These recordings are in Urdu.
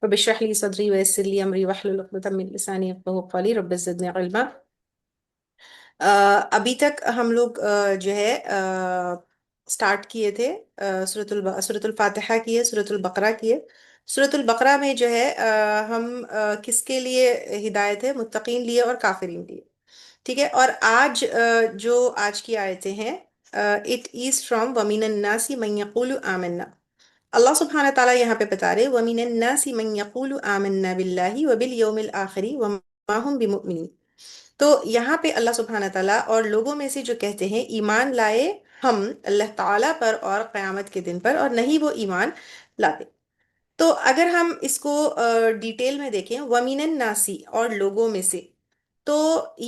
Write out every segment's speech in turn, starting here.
رب اشرح لي صدري ويسر لي امري واحلل عقدة من لساني يفقهوا قولي رب زدني علما۔ ابھی تک ہم لوگ جو ہے سٹارٹ کیے تھے سورۃ الفاتحہ کیے، سورۃ البقرہ کیے۔ سورۃ البقرہ میں جو ہے ہم کس کے لیے ہدایت ہے؟ متقین لیے اور کافرین لیے، ٹھیک ہے۔ اور آج جو آج کی آیتیں ہیں، اٹ از فرام وَمِنَ النَّاسِ مَن يَقُولُ آمَنَّا۔ اللہ سبحانہ تعالیٰ یہاں پہ بتا رہے وَمِنَ النَّاسِ مَن يَقُولُ آمَنَّا بِاللَّهِ وَبِالْيَوْمِ الْآخِرِ وَمَا هُمْ بِمُؤْمِنِينَ۔ تو یہاں پہ اللہ سبحانہ تعالیٰ اور لوگوں میں سے جو کہتے ہیں ایمان لائے ہم اللہ تعالیٰ پر اور قیامت کے دن پر، اور نہیں وہ ایمان لاتے۔ تو اگر ہم اس کو ڈیٹیل میں دیکھیں، وَمِنَ النَّاسِ اور لوگوں میں سے، تو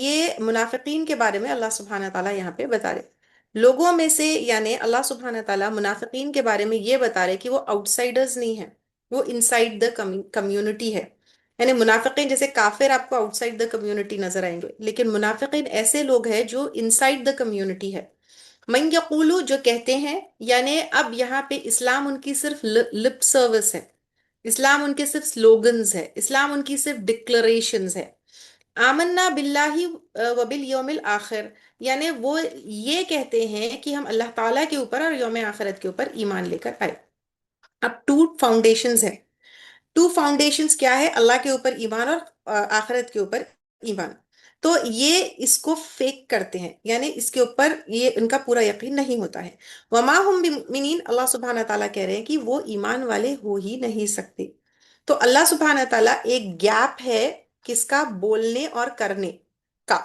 یہ منافقین کے بارے میں اللہ سبحانہ تعالیٰ یہاں پہ بتا رہے لوگوں میں سے، یعنی اللہ سبحانہ تعالیٰ منافقین کے بارے میں یہ بتا رہے کہ وہ آؤٹ سائڈرز نہیں ہیں، وہ انسائڈ دا کمیونٹی ہے۔ یعنی منافقین جیسے کافر آپ کو آؤٹ سائڈ دا کمیونٹی نظر آئیں گے، لیکن منافقین ایسے لوگ ہیں جو انسائڈ دا کمیونٹی ہے۔ من یقولو جو کہتے ہیں، یعنی اب یہاں پہ اسلام ان کی صرف لپ سروس ہے، اسلام ان کے صرف سلوگنز ہے، اسلام ان کی صرف ڈکلریشنز ہے۔ آمنا باللہ وبالیوم الآخر، یعنی وہ یہ کہتے ہیں کہ ہم اللہ تعالیٰ کے اوپر اور یوم آخرت کے اوپر ایمان لے کر آئے۔ اب ٹو فاؤنڈیشنز ہیں، ٹو فاؤنڈیشنز کیا ہے؟ اللہ کے اوپر ایمان اور آخرت کے اوپر ایمان۔ تو یہ اس کو فیک کرتے ہیں، یعنی اس کے اوپر یہ ان کا پورا یقین نہیں ہوتا ہے۔ وما ہم بمؤمنین، اللہ سبحانہ تعالیٰ کہہ رہے ہیں کہ وہ ایمان والے ہو ہی نہیں سکتے۔ تو اللہ سبحانہ تعالیٰ ایک گیپ ہے کس کا؟ بولنے اور کرنے کا۔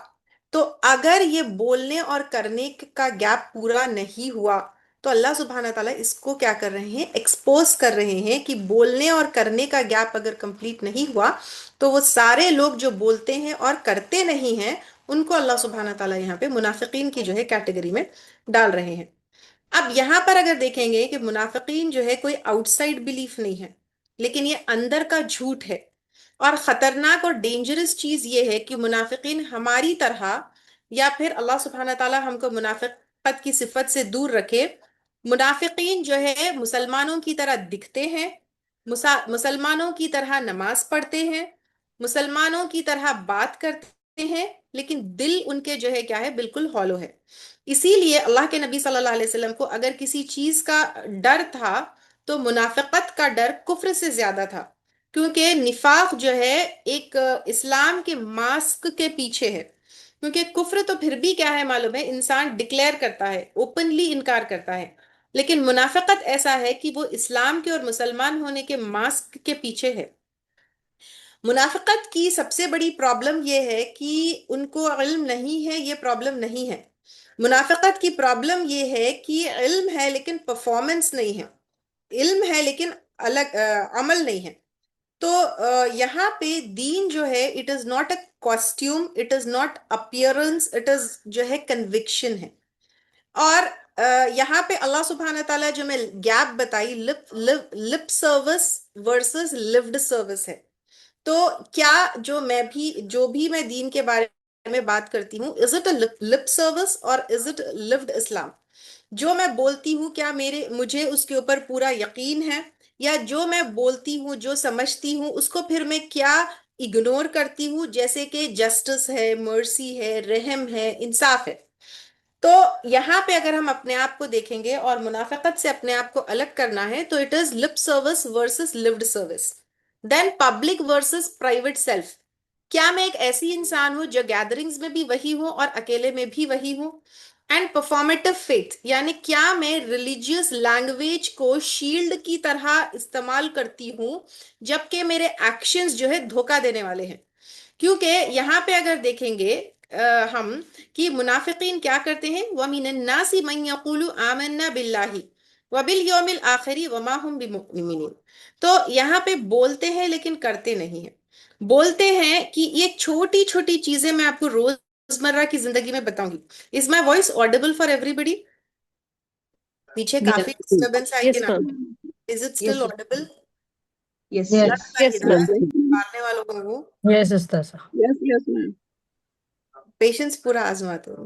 تو اگر یہ بولنے اور کرنے کا گیپ پورا نہیں ہوا تو اللہ سبحانہ تعالیٰ اس کو کیا کر رہے ہیں؟ ایکسپوز کر رہے ہیں کہ بولنے اور کرنے کا گیپ اگر کمپلیٹ نہیں ہوا تو وہ سارے لوگ جو بولتے ہیں اور کرتے نہیں ہیں ان کو اللہ سبحانہ تعالیٰ یہاں پہ منافقین کی جو ہے کیٹیگری میں ڈال رہے ہیں۔ اب یہاں پر اگر دیکھیں گے کہ منافقین جو ہے کوئی آؤٹ سائڈ بلیف نہیں ہے، لیکن یہ اندر کا جھوٹ ہے۔ اور خطرناک اور ڈینجرس چیز یہ ہے کہ منافقین ہماری طرح، یا پھر اللہ سبحانہ تعالیٰ ہم کو منافقت کی صفت سے دور رکھے، منافقین جو ہے مسلمانوں کی طرح دکھتے ہیں، مسلمانوں کی طرح نماز پڑھتے ہیں، مسلمانوں کی طرح بات کرتے ہیں، لیکن دل ان کے جو ہے کیا ہے؟ بالکل ہالو ہے۔ اسی لیے اللہ کے نبی صلی اللہ علیہ وسلم کو اگر کسی چیز کا ڈر تھا تو منافقت کا ڈر کفر سے زیادہ تھا، کیونکہ نفاق جو ہے ایک اسلام کے ماسک کے پیچھے ہے۔ کیونکہ کفر تو پھر بھی کیا ہے معلوم ہے، انسان ڈکلیئر کرتا ہے، اوپنلی انکار کرتا ہے، لیکن منافقت ایسا ہے کہ وہ اسلام کے اور مسلمان ہونے کے ماسک کے پیچھے ہے۔ منافقت کی سب سے بڑی پرابلم یہ ہے کہ ان کو علم نہیں ہے، یہ پرابلم نہیں ہے۔ منافقت کی پرابلم یہ ہے کہ علم ہے لیکن پرفارمنس نہیں ہے، علم ہے لیکن عمل نہیں ہے۔ تو یہاں پہ دین جو ہے it is not a costume, it is not appearance, it is جو ہے کنوکشن ہے۔ اور یہاں پہ اللہ سبحانہ تعالیٰ جو میں گیپ بتائی، lip service versus lived service ہے۔ تو کیا جو بھی میں دین کے بارے میں بات کرتی ہوں، is it a lip service اور از اٹ لیوڈ اسلام؟ جو میں بولتی ہوں کیا مجھے اس کے اوپر پورا یقین ہے، یا جو میں بولتی ہوں جو سمجھتی ہوں اس کو پھر میں کیا اگنور کرتی ہوں، جیسے کہ جسٹس ہے، مرسی ہے، رحم ہے، انصاف ہے۔ تو یہاں پہ اگر ہم اپنے آپ کو دیکھیں گے اور منافقت سے اپنے آپ کو الگ کرنا ہے تو it is lip service versus lived service, then public versus private self. کیا میں ایک ایسی انسان ہوں جو گیدرنگز میں بھی وہی ہوں اور اکیلے میں بھی وہی ہوں؟ اینڈ پرفارمیٹو فیتھ، یعنی کیا میں ریلیجیس لینگویج کو شیلڈ کی طرح استعمال کرتی ہوں جبکہ میرے ایکشنز جو ہے دھوکہ دینے والے ہیں؟ کیونکہ یہاں پہ اگر دیکھیں گے ہم کہ منافقین کیا کرتے ہیں، وَمِنَ النَّاسِ مَن يَقُولُ آمَنَّا بِاللَّهِ وَبِالْيَوْمِ الْآخِرِ وَمَا هُمْ بِمُؤْمِنِينَ۔ تو یہاں پہ بولتے ہیں لیکن کرتے نہیں ہیں۔ بولتے ہیں کہ یہ چھوٹی چھوٹی چیزیں میں آپ کو روزمرہ کی زندگی میں بتاؤں گی۔ Is my voice audible for everybody؟ پیچھے Yes, کافی ڈسٹربنس آئی کہ yes, نا؟ ma'am. Is it Yes, still audible؟ yes, لگ yes, رہا ہے yes, نا ma'am. پالنے والوں کو؟ Yes, Ustaza. Yes, ma'am. Patience پورا آزماتے ہو۔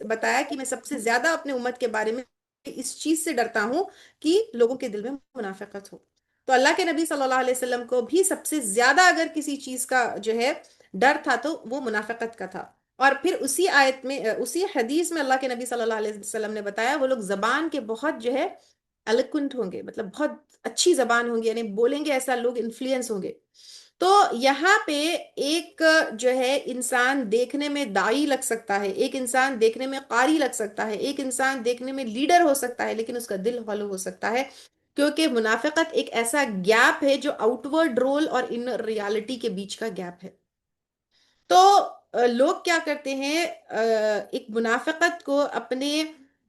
بتایا کہ میں سب سے زیادہ اپنے امت کے بارے میں اس چیز سے ڈرتا ہوں کہ لوگوں کے دل میں منافقت ہو. تو اللہ کے نبی صلی اللہ علیہ وسلم کو بھی سب سے زیادہ اگر کسی چیز کا جو ہے ڈر تھا تو وہ منافقت کا تھا. اور پھر اسی آیت میں اسی حدیث میں اللہ کے نبی صلی اللہ علیہ وسلم نے بتایا وہ لوگ زبان کے بہت جو ہے الکنٹ ہوں گے، مطلب بہت اچھی زبان ہوں گی، یعنی بولیں گے ایسا لوگ انفلوئنس ہوں گے. تو یہاں پہ ایک جو ہے انسان دیکھنے میں داعی لگ سکتا ہے، ایک انسان دیکھنے میں قاری لگ سکتا ہے، ایک انسان دیکھنے میں لیڈر ہو سکتا ہے، لیکن اس کا دل ہولو ہو سکتا ہے، کیونکہ منافقت ایک ایسا گیپ ہے جو آؤٹ ورڈ رول اور انر ریالٹی کے بیچ کا گیپ ہے. تو لوگ کیا کرتے ہیں ایک منافقت کو اپنے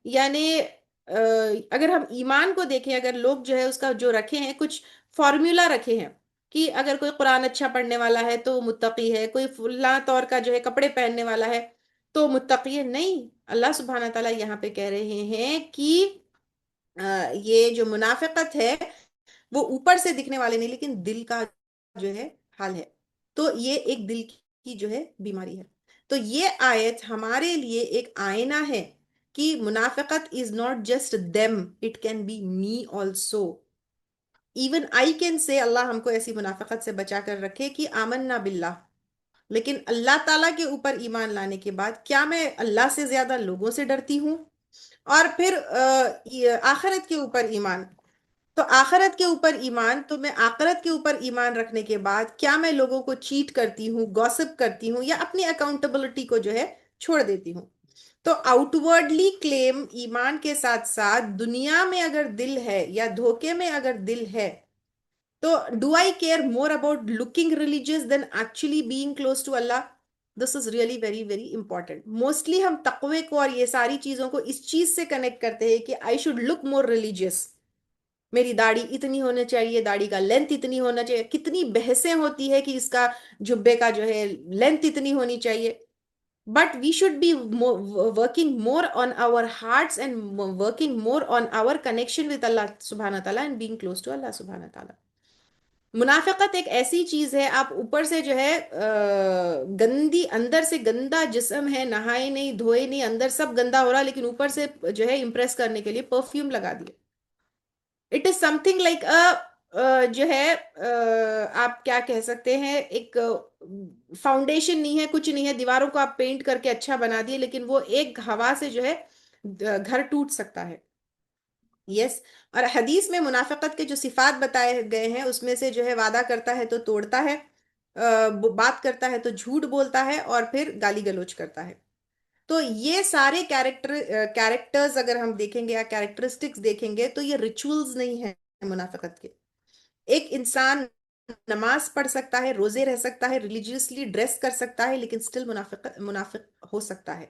یعنی اگر ہم ایمان کو دیکھیں، اگر لوگ جو ہے اس کا جو رکھے ہیں کچھ فارمولا رکھے ہیں کہ اگر کوئی قرآن اچھا پڑھنے والا ہے تو متقی ہے، کوئی فلاں طور کا جو ہے کپڑے پہننے والا ہے تو متقی ہے. نہیں، اللہ سبحانہ تعالیٰ یہاں پہ کہہ رہے ہیں کہ یہ جو منافقت ہے وہ اوپر سے دکھنے والے نہیں لیکن دل کا جو ہے حال ہے. تو یہ ایک دل کی جو ہے بیماری ہے. تو یہ آیت ہمارے لیے ایک آئینہ ہے کہ منافقت is not just them, it can be me also. Even I can say Allah ہم کو ایسی منافقت سے بچا کر رکھے کہ آمنا باللہ، لیکن اللہ تعالیٰ کے اوپر ایمان لانے کے بعد کیا میں اللہ سے زیادہ لوگوں سے ڈرتی ہوں؟ اور پھر آخرت کے اوپر ایمان. تو آخرت کے اوپر ایمان، تو میں آخرت کے اوپر ایمان رکھنے کے بعد کیا میں لوگوں کو چیٹ کرتی ہوں، گوسپ کرتی ہوں، یا اپنی اکاؤنٹیبلٹی کو جو ہے چھوڑ دیتی ہوں؟ تو آؤٹ ورڈلی کلیم ایمان کے ساتھ ساتھ دنیا میں اگر دل ہے یا دھوکے میں اگر دل ہے تو do I care more about looking religious then actually being close to Allah? This is really very very important. Mostly ہم تقوی کو اور یہ ساری چیزوں کو اس چیز سے کنیکٹ کرتے ہیں کہ I should look more religious, میری داڑھی اتنی ہونا چاہیے، داڑھی کا لینتھ اتنی ہونا چاہیے. کتنی بحثیں ہوتی ہے کہ اس کا جبے کا جو ہے لینتھ اتنی ہونی چاہیے. But we should be working more on our hearts and working more on our connection with Allah سبحانہ تعالیٰ and being close to Allah سبحانہ تعالیٰ. منافقت ایک ایسی چیز ہے، آپ اوپر سے جو ہے گندی، اندر سے گندا جسم ہے، نہائے نہیں دھوئے نہیں، اندر سب گندا ہو رہا لیکن اوپر سے جو ہے امپریس کرنے کے لیے پرفیوم لگا دیے. It is something like جو ہے آپ کیا کہہ سکتے ہیں، ایک فاؤنڈیشن نہیں ہے، کچھ نہیں ہے، دیواروں کو آپ پینٹ کر کے اچھا بنا دیے لیکن وہ ایک ہوا سے جو ہے گھر ٹوٹ سکتا ہے. یس. اور حدیث میں منافقت کے جو صفات بتائے گئے ہیں اس میں سے جو ہے وعدہ کرتا ہے تو توڑتا ہے، بات کرتا ہے تو جھوٹ بولتا ہے، اور پھر گالی گلوچ کرتا ہے. تو یہ سارے کیریکٹرز اگر ہم دیکھیں گے یا کیریکٹرسٹکس دیکھیں گے تو یہ ریچولز نہیں ہیں منافقت کے. ایک انسان نماز پڑھ سکتا ہے، روزے رہ سکتا ہے، ریلیجیسلی ڈریس کر سکتا ہے، لیکن سٹل منافق ہو سکتا ہے.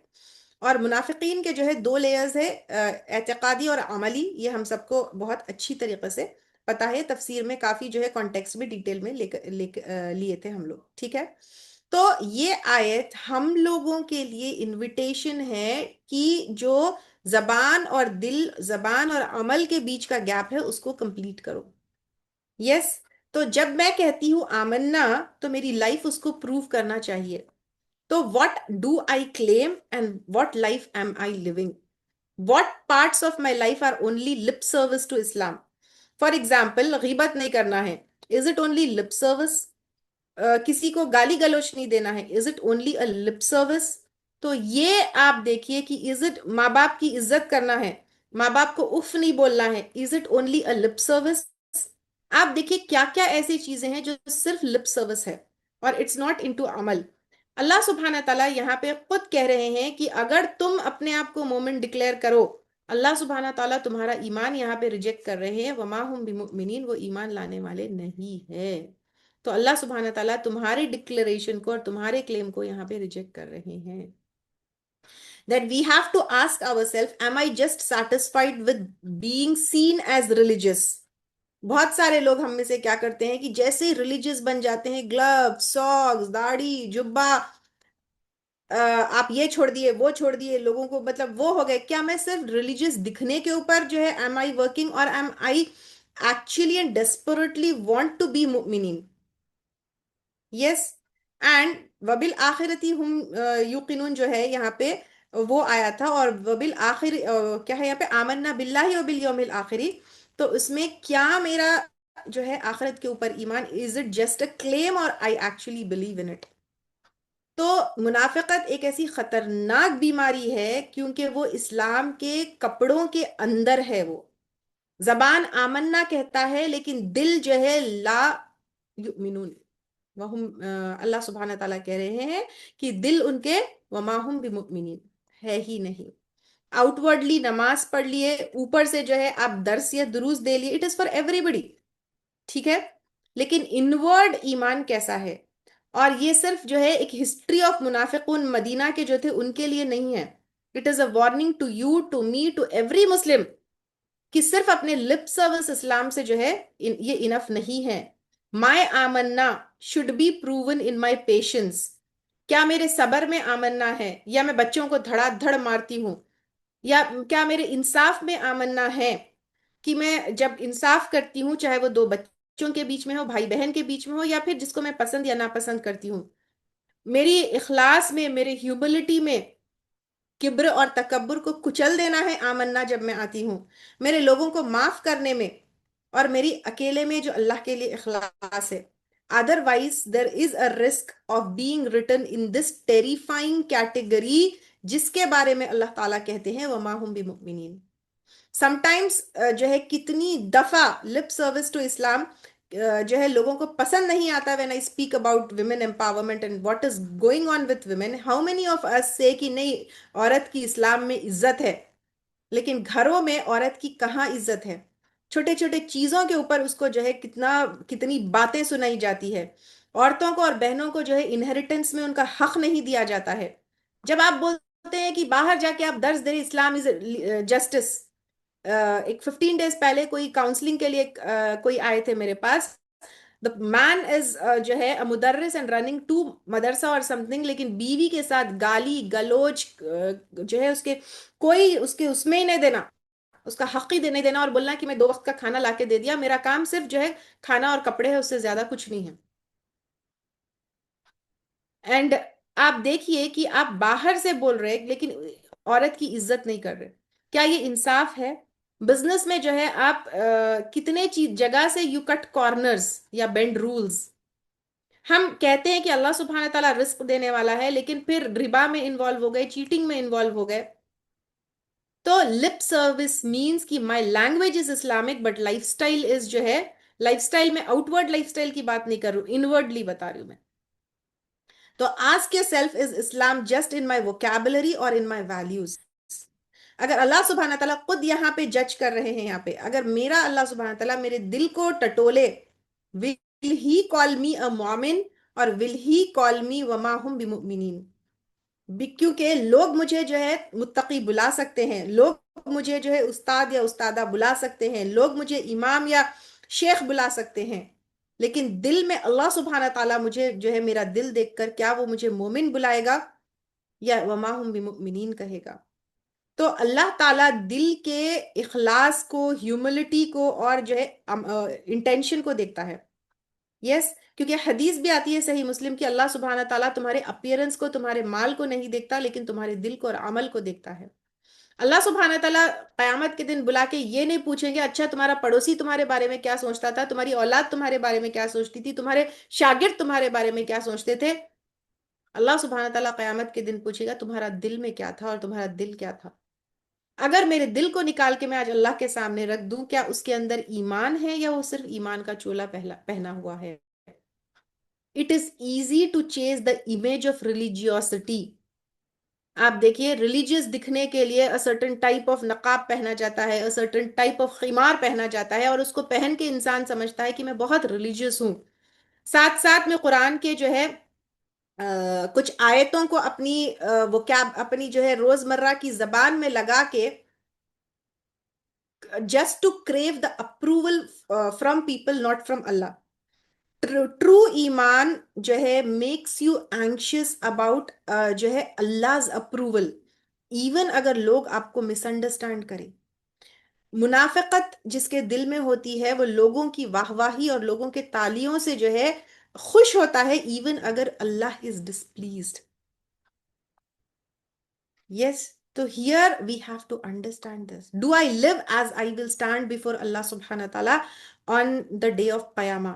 اور منافقین کے جو ہے دو لیئرز ہے، اعتقادی اور عملی. یہ ہم سب کو بہت اچھی طریقے سے پتا ہے، تفسیر میں کافی جو ہے کانٹیکس میں ڈیٹیل میں لیے تھے ہم لوگ. ٹھیک ہے. تو یہ آیت ہم لوگوں کے لیے انویٹیشن ہے کہ جو زبان اور دل، زبان اور عمل کے بیچ کا گیپ ہے اس کو کمپلیٹ کرو. یس. تو جب میں کہتی ہوں آمنا تو میری لائف اس کو پروو کرنا چاہیے. تو what do I claim and what life am I living? What parts of my life are only lip service to Islam? For example, غیبت نہیں کرنا ہے. Is it only lip service? کسی کو گالی گلوچ نہیں دینا ہے. Is it only a lip service? تو یہ آپ دیکھیے کہ is it ماں باپ کی عزت کرنا ہے، ماں باپ کو اف نہیں بولنا ہے. Is it only a lip service? آپ دیکھیے کیا کیا ایسی چیزیں ہیں جو صرف لپ سروس ہے اور اٹس ناٹ انٹو عمل. اللہ سبحانہ تعالیٰ یہاں پہ خود کہہ رہے ہیں کہ اگر تم اپنے آپ کو مومن ڈکلیئر کرو، اللہ سبحانہ تعالیٰ تمہارا ایمان یہاں پہ ریجیکٹ کر رہے ہیں. وما ہم بمؤمنین، وہ ایمان لانے والے نہیں ہے. تو اللہ سبحانہ تعالیٰ تمہاری ڈکلیریشن کو اور تمہارے کلیم کو یہاں پہ ریجیکٹ کر رہے ہیں. That we have to ask ourselves, am I just satisfied with being seen as religious? بہت سارے لوگ ہم میں سے کیا کرتے ہیں کہ جیسے ہی ریلیجیس بن جاتے ہیں، گلو، ساکس، داڑھی، جبہ، آپ یہ چھوڑ دیے وہ چھوڑ دیے، لوگوں کو مطلب وہ ہو گئے. کیا میں صرف ریلیجیس دکھنے کے اوپر جو ہے ایم آئی ورکنگ، اور am I actually and desperately want to be مؤمنین؟ یس. اینڈ وبالآخرتی ہم یوقنون جو ہے یہاں پہ وہ آیا تھا، اور وبالآخر کیا ہے یہاں پہ، آمنا باللہ و بالیوم الآخری. تو اس میں کیا میرا جو ہے آخرت کے اوپر ایمان، از اٹ جسٹ اے کلیم اور I actually believe in it. تو منافقت ایک ایسی خطرناک بیماری ہے کیونکہ وہ اسلام کے کپڑوں کے اندر ہے. وہ زبان آمنا کہتا ہے لیکن دل جو ہے لا یؤمنون. اللہ سبحانہ تعالیٰ کہہ رہے ہیں کہ دل ان کے وما ہم بمؤمنین ہے ہی نہیں. آؤٹ ورڈلی نماز پڑھ لیے، اوپر سے جو ہے آپ درس یا دروس دے لیے، اٹ از فار ایوری بڈی، ٹھیک ہے، لیکن انورڈ ایمان کیسا ہے؟ اور یہ صرف جو ہے ایک ہسٹری آف منافقون مدینہ کے جو تھے ان کے لیے نہیں ہے. It is a warning to you, to me, to every Muslim, کہ صرف اپنے لپ سروس اسلام سے جو ہے یہ انف نہیں ہے. مائی آمنا should be proven in my patience. کیا میرے صبر میں آمنا ہے، یا میں بچوں کو دھڑا دھڑ مارتی ہوں؟ یا کیا میرے انصاف میں آمنا ہے، کہ میں جب انصاف کرتی ہوں چاہے وہ دو بچوں کے بیچ میں ہو، بھائی بہن کے بیچ میں ہو، یا پھر جس کو میں پسند یا ناپسند کرتی ہوں، میری اخلاص میں، میرے ہیوملٹی میں کبر اور تکبر کو کچل دینا ہے آمنا جب میں آتی ہوں، میرے لوگوں کو معاف کرنے میں، اور میری اکیلے میں جو اللہ کے لیے اخلاص ہے. Otherwise there is a risk of being written in this terrifying category, جس کے بارے میں اللہ تعالیٰ کہتے ہیں وما ہم بمؤمنین. سم ٹائمس جو ہے کتنی دفعہ لپ سروس ٹو اسلام جو ہے لوگوں کو پسند نہیں آتا. When I speak about women empowerment and what is going on with women, how many of us say کہ نہیں، عورت کی اسلام میں عزت ہے، لیکن گھروں میں عورت کی کہاں عزت ہے؟ چھوٹے چھوٹے چیزوں کے اوپر اس کو جو ہے کتنی باتیں سنائی جاتی ہے. عورتوں کو اور بہنوں کو جو ہے انہیریٹنس میں ان کا حق نہیں دیا جاتا ہے. جب آپ بولتے ہیں کہ باہر جا کے آپ درس دیں اسلام از جسٹس، ایک 15 days پہلے کوئی کاؤنسلنگ کے لیے کوئی آئے تھے میرے پاس. دا مین از جو ہے مدرس اینڈ رننگ ٹو مدرسہ اور سم تھنگ، لیکن بیوی کے ساتھ گالی گلوچ جو ہے اس کے کوئی اس میں ہی نہیں دینا، اس کا حق ہی نہیں دینا، اور بولنا کہ میں 2 وقت کا کھانا لا کے دے دیا، میرا کام صرف جو ہے کھانا اور کپڑے ہے، اس سے زیادہ کچھ نہیں ہے. اینڈ آپ دیکھیے کہ آپ باہر سے بول رہے لیکن عورت کی عزت نہیں کر رہے. کیا یہ انصاف ہے؟ بزنس میں جو ہے آپ کتنے چیز جگہ سے یو کٹ کارنرز یا بینڈ رولز. ہم کہتے ہیں کہ اللہ سبحانہ تعالیٰ رزق دینے والا ہے، لیکن پھر ربا میں انوالو ہو گئے، چیٹنگ میں انوالو ہو گئے. تو لپ سروس مینس کہ my language is Islamic but life style is جو ہے، لائف اسٹائل میں آؤٹ ورڈ لائف اسٹائل کی بات نہیں کر رہی ہوں، انورڈلی بتا رہی ہوں میں. تو ask your self is Islam just in my vocabulary اور ان مائی ویلیوز؟ اگر اللہ سبحانہ تعالیٰ خود یہاں پہ جج کر رہے ہیں، یہاں پہ اگر میرا اللہ سبحانہ تعالیٰ میرے دل کو ٹٹولے، will he call me a مومن اور will he call me وما ہم بمؤمنین؟ کیونکہ لوگ مجھے جو ہے متقی بلا سکتے ہیں، لوگ مجھے جو ہے استاد یا استادہ بلا سکتے ہیں، لوگ مجھے امام یا شیخ بلا سکتے ہیں، لیکن دل میں اللہ سبحانہ تعالیٰ مجھے جو ہے میرا دل دیکھ کر کیا وہ مجھے مومن بلائے گا یا وما ہم بمؤمنین کہے گا؟ تو اللہ تعالیٰ دل کے اخلاص کو، ہیوملٹی کو، اور جو ہے انٹینشن کو دیکھتا ہے. یس، کیونکہ حدیث بھی آتی ہے صحیح مسلم کی، اللہ سبحانہ تعالیٰ تمہارے اپیرنس کو، تمہارے مال کو نہیں دیکھتا، لیکن تمہارے دل کو اور عمل کو دیکھتا ہے. اللہ سبحانہ تعالیٰ قیامت کے دن بلا کے یہ نہیں پوچھیں گے اچھا تمہارا پڑوسی تمہارے بارے میں کیا سوچتا تھا، تمہاری اولاد تمہارے بارے میں کیا سوچتی تھی، تمہارے شاگرد تمہارے بارے میں کیا سوچتے تھے. اللہ سبحانہ تعالیٰ قیامت کے دن پوچھے گا تمہارا دل میں کیا تھا اور تمہارا دل کیا تھا. اگر میرے دل کو نکال کے میں آج اللہ کے سامنے رکھ دوں، کیا اس کے اندر ایمان ہے یا وہ صرف ایمان کا چولا پہنا ہوا ہے؟ It is easy to chase the image of religiosity. آپ دیکھیے ریلیجیس دکھنے کے لیے a certain type of نقاب پہنا جاتا ہے، a certain type of خمار پہنا جاتا ہے، اور اس کو پہن کے انسان سمجھتا ہے کہ میں بہت ریلیجیس ہوں. ساتھ ساتھ میں قرآن کے جو ہے کچھ آیتوں کو اپنی اپنی جو ہے روزمرہ کی زبان میں لگا کے just to crave the approval from people, not from Allah. True ایمان جو ہے میکس یو اینکشیس اباؤٹ جو ہے Allah's approval، ایون اگر لوگ آپ کو مس انڈرسٹینڈ کریں. منافقت جس کے دل میں ہوتی ہے وہ لوگوں کی واہ واہی اور لوگوں کے تالیوں سے جو ہے خوش ہوتا ہے، ایون اگر اللہ از ڈسپلیزڈ. Yes. So here we have to understand this. Do I live as I will stand before Allah subhanahu wa ta'ala on the day of Qiyamah?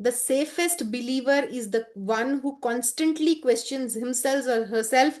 The safest believer is the one who constantly questions himself or herself,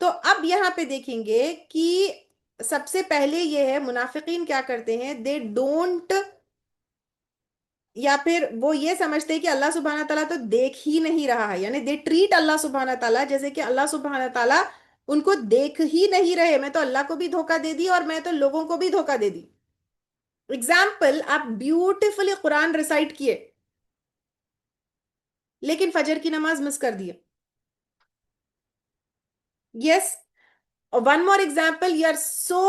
تو اب یہاں پہ دیکھیں گے کہ سب سے پہلے یہ ہے منافقین کیا کرتے ہیں، دے ڈونٹ، یا پھر وہ یہ سمجھتے ہیں کہ اللہ سبحانہ تعالیٰ تو دیکھ ہی نہیں رہا ہے، یعنی دے ٹریٹ اللہ سبحانہ تعالیٰ جیسے کہ اللہ سبحانہ تعالیٰ ان کو دیکھ ہی نہیں رہے، میں تو اللہ کو بھی دھوکہ دے دی اور میں تو لوگوں کو بھی دھوکہ دے دی۔ اگزامپل، آپ بیوٹیفلی قرآن ریسائٹ کیے لیکن فجر کی نماز مس کر دیے۔ Yes, one more example, you are so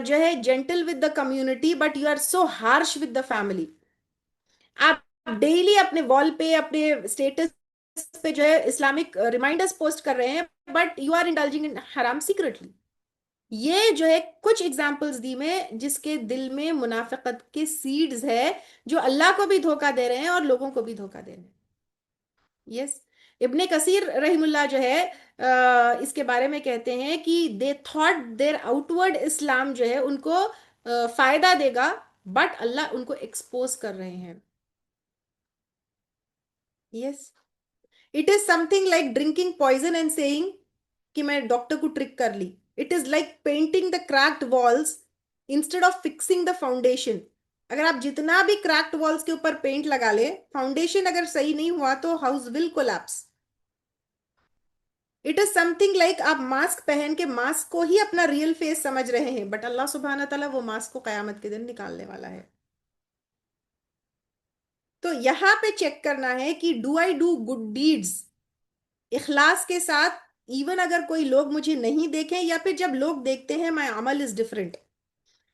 جو ہے gentle with the community but you are so harsh with the family. آپ ڈیلی اپنے وال پہ، اپنے اسٹیٹس پہ جو ہے اسلامک ریمائنڈرز پوسٹ کر رہے ہیں but you are indulging in حرام سیکرٹلی۔ یہ جو ہے کچھ ایگزامپلز دی میں جس کے دل میں منافقت کے سیڈز ہے، جو اللہ کو بھی دھوکہ دے رہے ہیں اور لوگوں کو بھی دھوکہ دے رہے ہیں۔ یس، ابن کثیر رحم اللہ جو ہے اس کے بارے میں کہتے ہیں کہ they thought their outward Islam جو ہے ان کو فائدہ دے گا، بٹ اللہ ان کو ایکسپوز کر رہے ہیں۔ Yes, it is something like drinking poison and saying کہ میں ڈاکٹر کو ٹرک کر لی۔ It is like painting the cracked walls instead of fixing the foundation. اگر آپ جتنا بھی کریکڈ والس کے اوپر پینٹ لگا لیں، فاؤنڈیشن اگر صحیح نہیں ہوا تو house will collapse. It is something like آپ ماسک پہن کے ماسک کو ہی اپنا ریئل فیس سمجھ رہے ہیں، بٹ اللہ سبحانہ تعالیٰ وہ ماسک کو قیامت کے دن نکالنے والا ہے۔ تو یہاں پہ چیک کرنا ہے کہ do I do good deeds اخلاص کے ساتھ، ایون اگر کوئی لوگ مجھے نہیں دیکھیں یا پھر جب لوگ دیکھتے ہیں مائی عمل is different.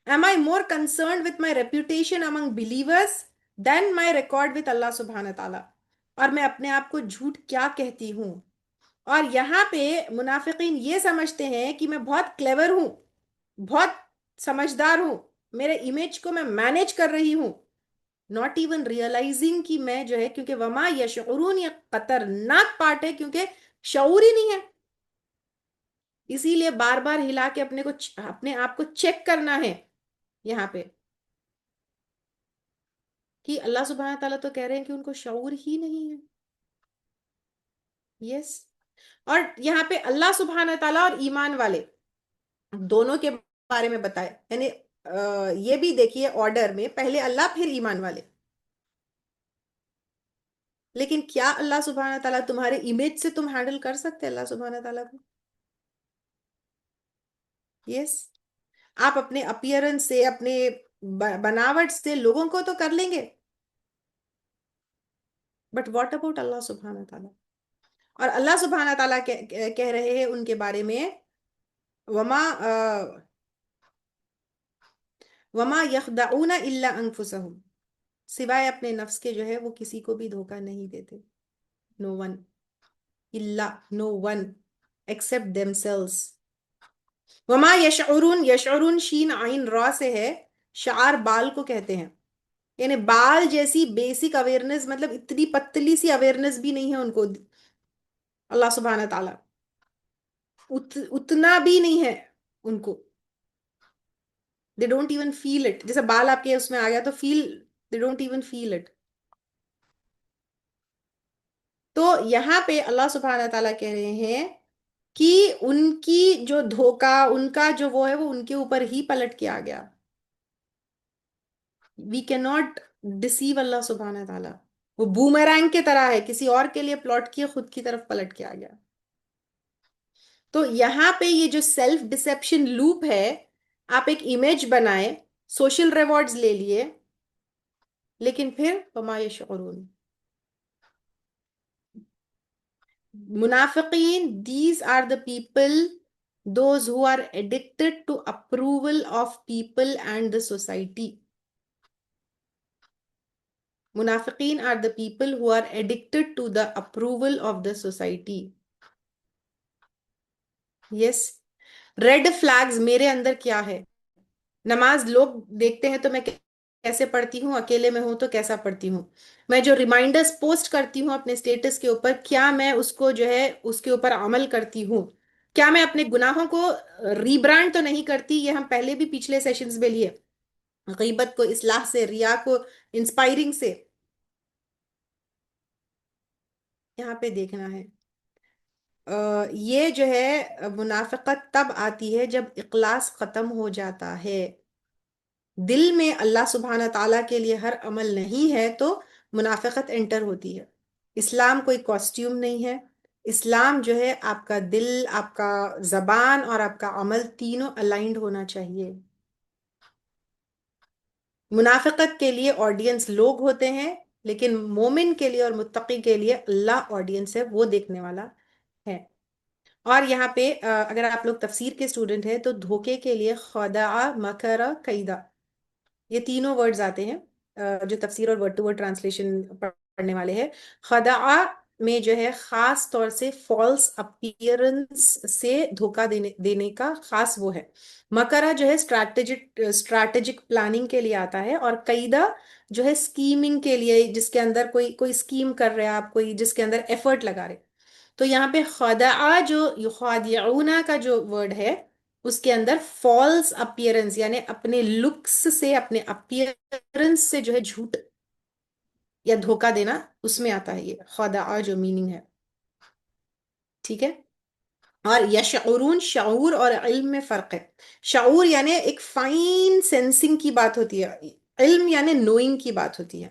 Am I more concerned with my reputation among believers than my record with Allah سبحانہ تعالیٰ، اور میں اپنے آپ کو جھوٹ کیا کہتی ہوں۔ اور یہاں پہ منافقین یہ سمجھتے ہیں کہ میں بہت کلیور ہوں، بہت سمجھدار ہوں، میرے امیج کو میں مینج کر رہی ہوں، ناٹ ایون ریئلائزنگ کہ میں جو ہے، کیونکہ وما یشعرون یہ خطرناک پارٹ ہے کیونکہ شعور ہی نہیں ہے۔ اسی لیے بار بار ہلا کے اپنے آپ کو چیک کرنا ہے یہاں پہ کہ اللہ سبحانہ تعالیٰ تو کہہ رہے ہیں کہ ان کو شعور ہی نہیں ہے۔ یس، اور یہاں پہ اللہ سبحانہ تعالیٰ اور ایمان والے دونوں کے بارے میں بتائے، یعنی یہ بھی دیکھیے آرڈر میں پہلے اللہ پھر ایمان والے۔ لیکن کیا اللہ سبحانہ تعالیٰ تمہارے امیج سے تم ہینڈل کر سکتے اللہ سبحانہ تعالیٰ کو؟ یس، آپ اپنے اپیئرنس سے، اپنے بناوٹ سے لوگوں کو تو کر لیں گے، بٹ واٹ اباؤٹ اللہ سبحانہ تعالیٰ؟ اور اللہ سبحانہ تعالیٰ کہہ رہے ہیں ان کے بارے میں، وما وما یخدعون الا انفسهم، سوائے اپنے نفس کے جو ہے وہ کسی کو بھی دھوکہ نہیں دیتے۔ نو ون، الا، نو ون ایکسپٹ themselves۔ وما یشعرون، یشعرون شین عین را سے ہے، شعار بال کو کہتے ہیں، یعنی بال جیسی بیسک اویئرنس، مطلب اتنی پتلی سی اویئرنس بھی نہیں ہے ان کو، اللہ سبحانہ تعالیٰ اتنا بھی نہیں ہے ان کو۔ They don't even feel it, جیسے بال آپ کے اس میں آ گیا تو feel, they don't even feel it. تو یہاں پہ اللہ سبحانہ تعالیٰ کہہ رہے ہیں کہ ان کی جو دھوکا، ان کا جو وہ ہے وہ ان کے اوپر ہی پلٹ کے آ گیا۔ وی کی ناٹ ڈسیو اللہ سبحانہ تعالیٰ، وہ بومرینگ کے طرح ہے، کسی اور کے لیے پلاٹ کیے خود کی طرف پلٹ کے آ گیا۔ تو یہاں پہ یہ جو سیلف ڈسیپشن لوپ ہے، آپ ایک امیج بنائے، سوشل ریوارڈز لے لیے، لیکن پھر وما یشعرون، منافقین these are the people those who are addicted to approval of people and the society۔ منافقین are the people who are addicted to the approval of the society۔ yes، red flags میرے اندر کیا ہے؟ نماز لوگ دیکھتے ہیں تو میں کیسے پڑھتی ہوں، اکیلے میں ہوں تو کیسا پڑھتی ہوں، میں جو ریمائنڈرز پوسٹ کرتی ہوں اپنے اسٹیٹس کے اوپر، کیا میں اس کو جو ہے اس کے اوپر عمل کرتی ہوں، کیا میں اپنے گناہوں کو ریبرانڈ تو نہیں کرتی؟ یہ ہم پہلے بھی پچھلے سیشنز میں لیے، غیبت کو اصلاح سے، ریا کو انسپائرنگ سے، یہاں پہ دیکھنا ہے۔ یہ جو ہے منافقت تب آتی ہے جب اخلاص ختم ہو جاتا ہے، دل میں اللہ سبحانہ تعالیٰ کے لیے ہر عمل نہیں ہے تو منافقت انٹر ہوتی ہے۔ اسلام کوئی کاسٹیوم نہیں ہے، اسلام جو ہے آپ کا دل، آپ کا زبان اور آپ کا عمل تینوں الائنڈ ہونا چاہیے۔ منافقت کے لیے آڈینس لوگ ہوتے ہیں، لیکن مومن کے لیے اور متقی کے لیے اللہ آڈینس ہے، وہ دیکھنے والا ہے۔ اور یہاں پہ اگر آپ لوگ تفسیر کے اسٹوڈنٹ ہیں تو دھوکے کے لیے خدع، مکر، قیدا، یہ تینوں ورڈز آتے ہیں جو تفسیر اور ورڈ ٹو ورڈ ٹرانسلیشن پڑھنے والے ہیں۔ خدع میں جو ہے خاص طور سے فالس اپیئرنس سے دھوکہ دینے کا خاص وہ ہے۔ مکرہ جو ہے اسٹریٹجک پلاننگ کے لیے آتا ہے، اور قیدہ جو ہے اسکیمنگ کے لیے، جس کے اندر کوئی اسکیم کر رہے ہیں آپ، کوئی جس کے اندر ایفرٹ لگا رہے۔ تو یہاں پہ خدع جو یخادعون کا جو ورڈ ہے، اس کے اندر فالس اپیئرنس یعنی اپنے لکس سے، اپنے اپیئرنس سے جو ہے جھوٹ یا دھوکہ دینا، اس میں آتا ہے یہ خدع جو میننگ ہے، ٹھیک ہے۔ اور یشعرون، شعور اور علم میں فرق ہے۔ شعور یعنی ایک فائن سینسنگ کی بات ہوتی ہے، علم یعنی نوئنگ کی بات ہوتی ہے۔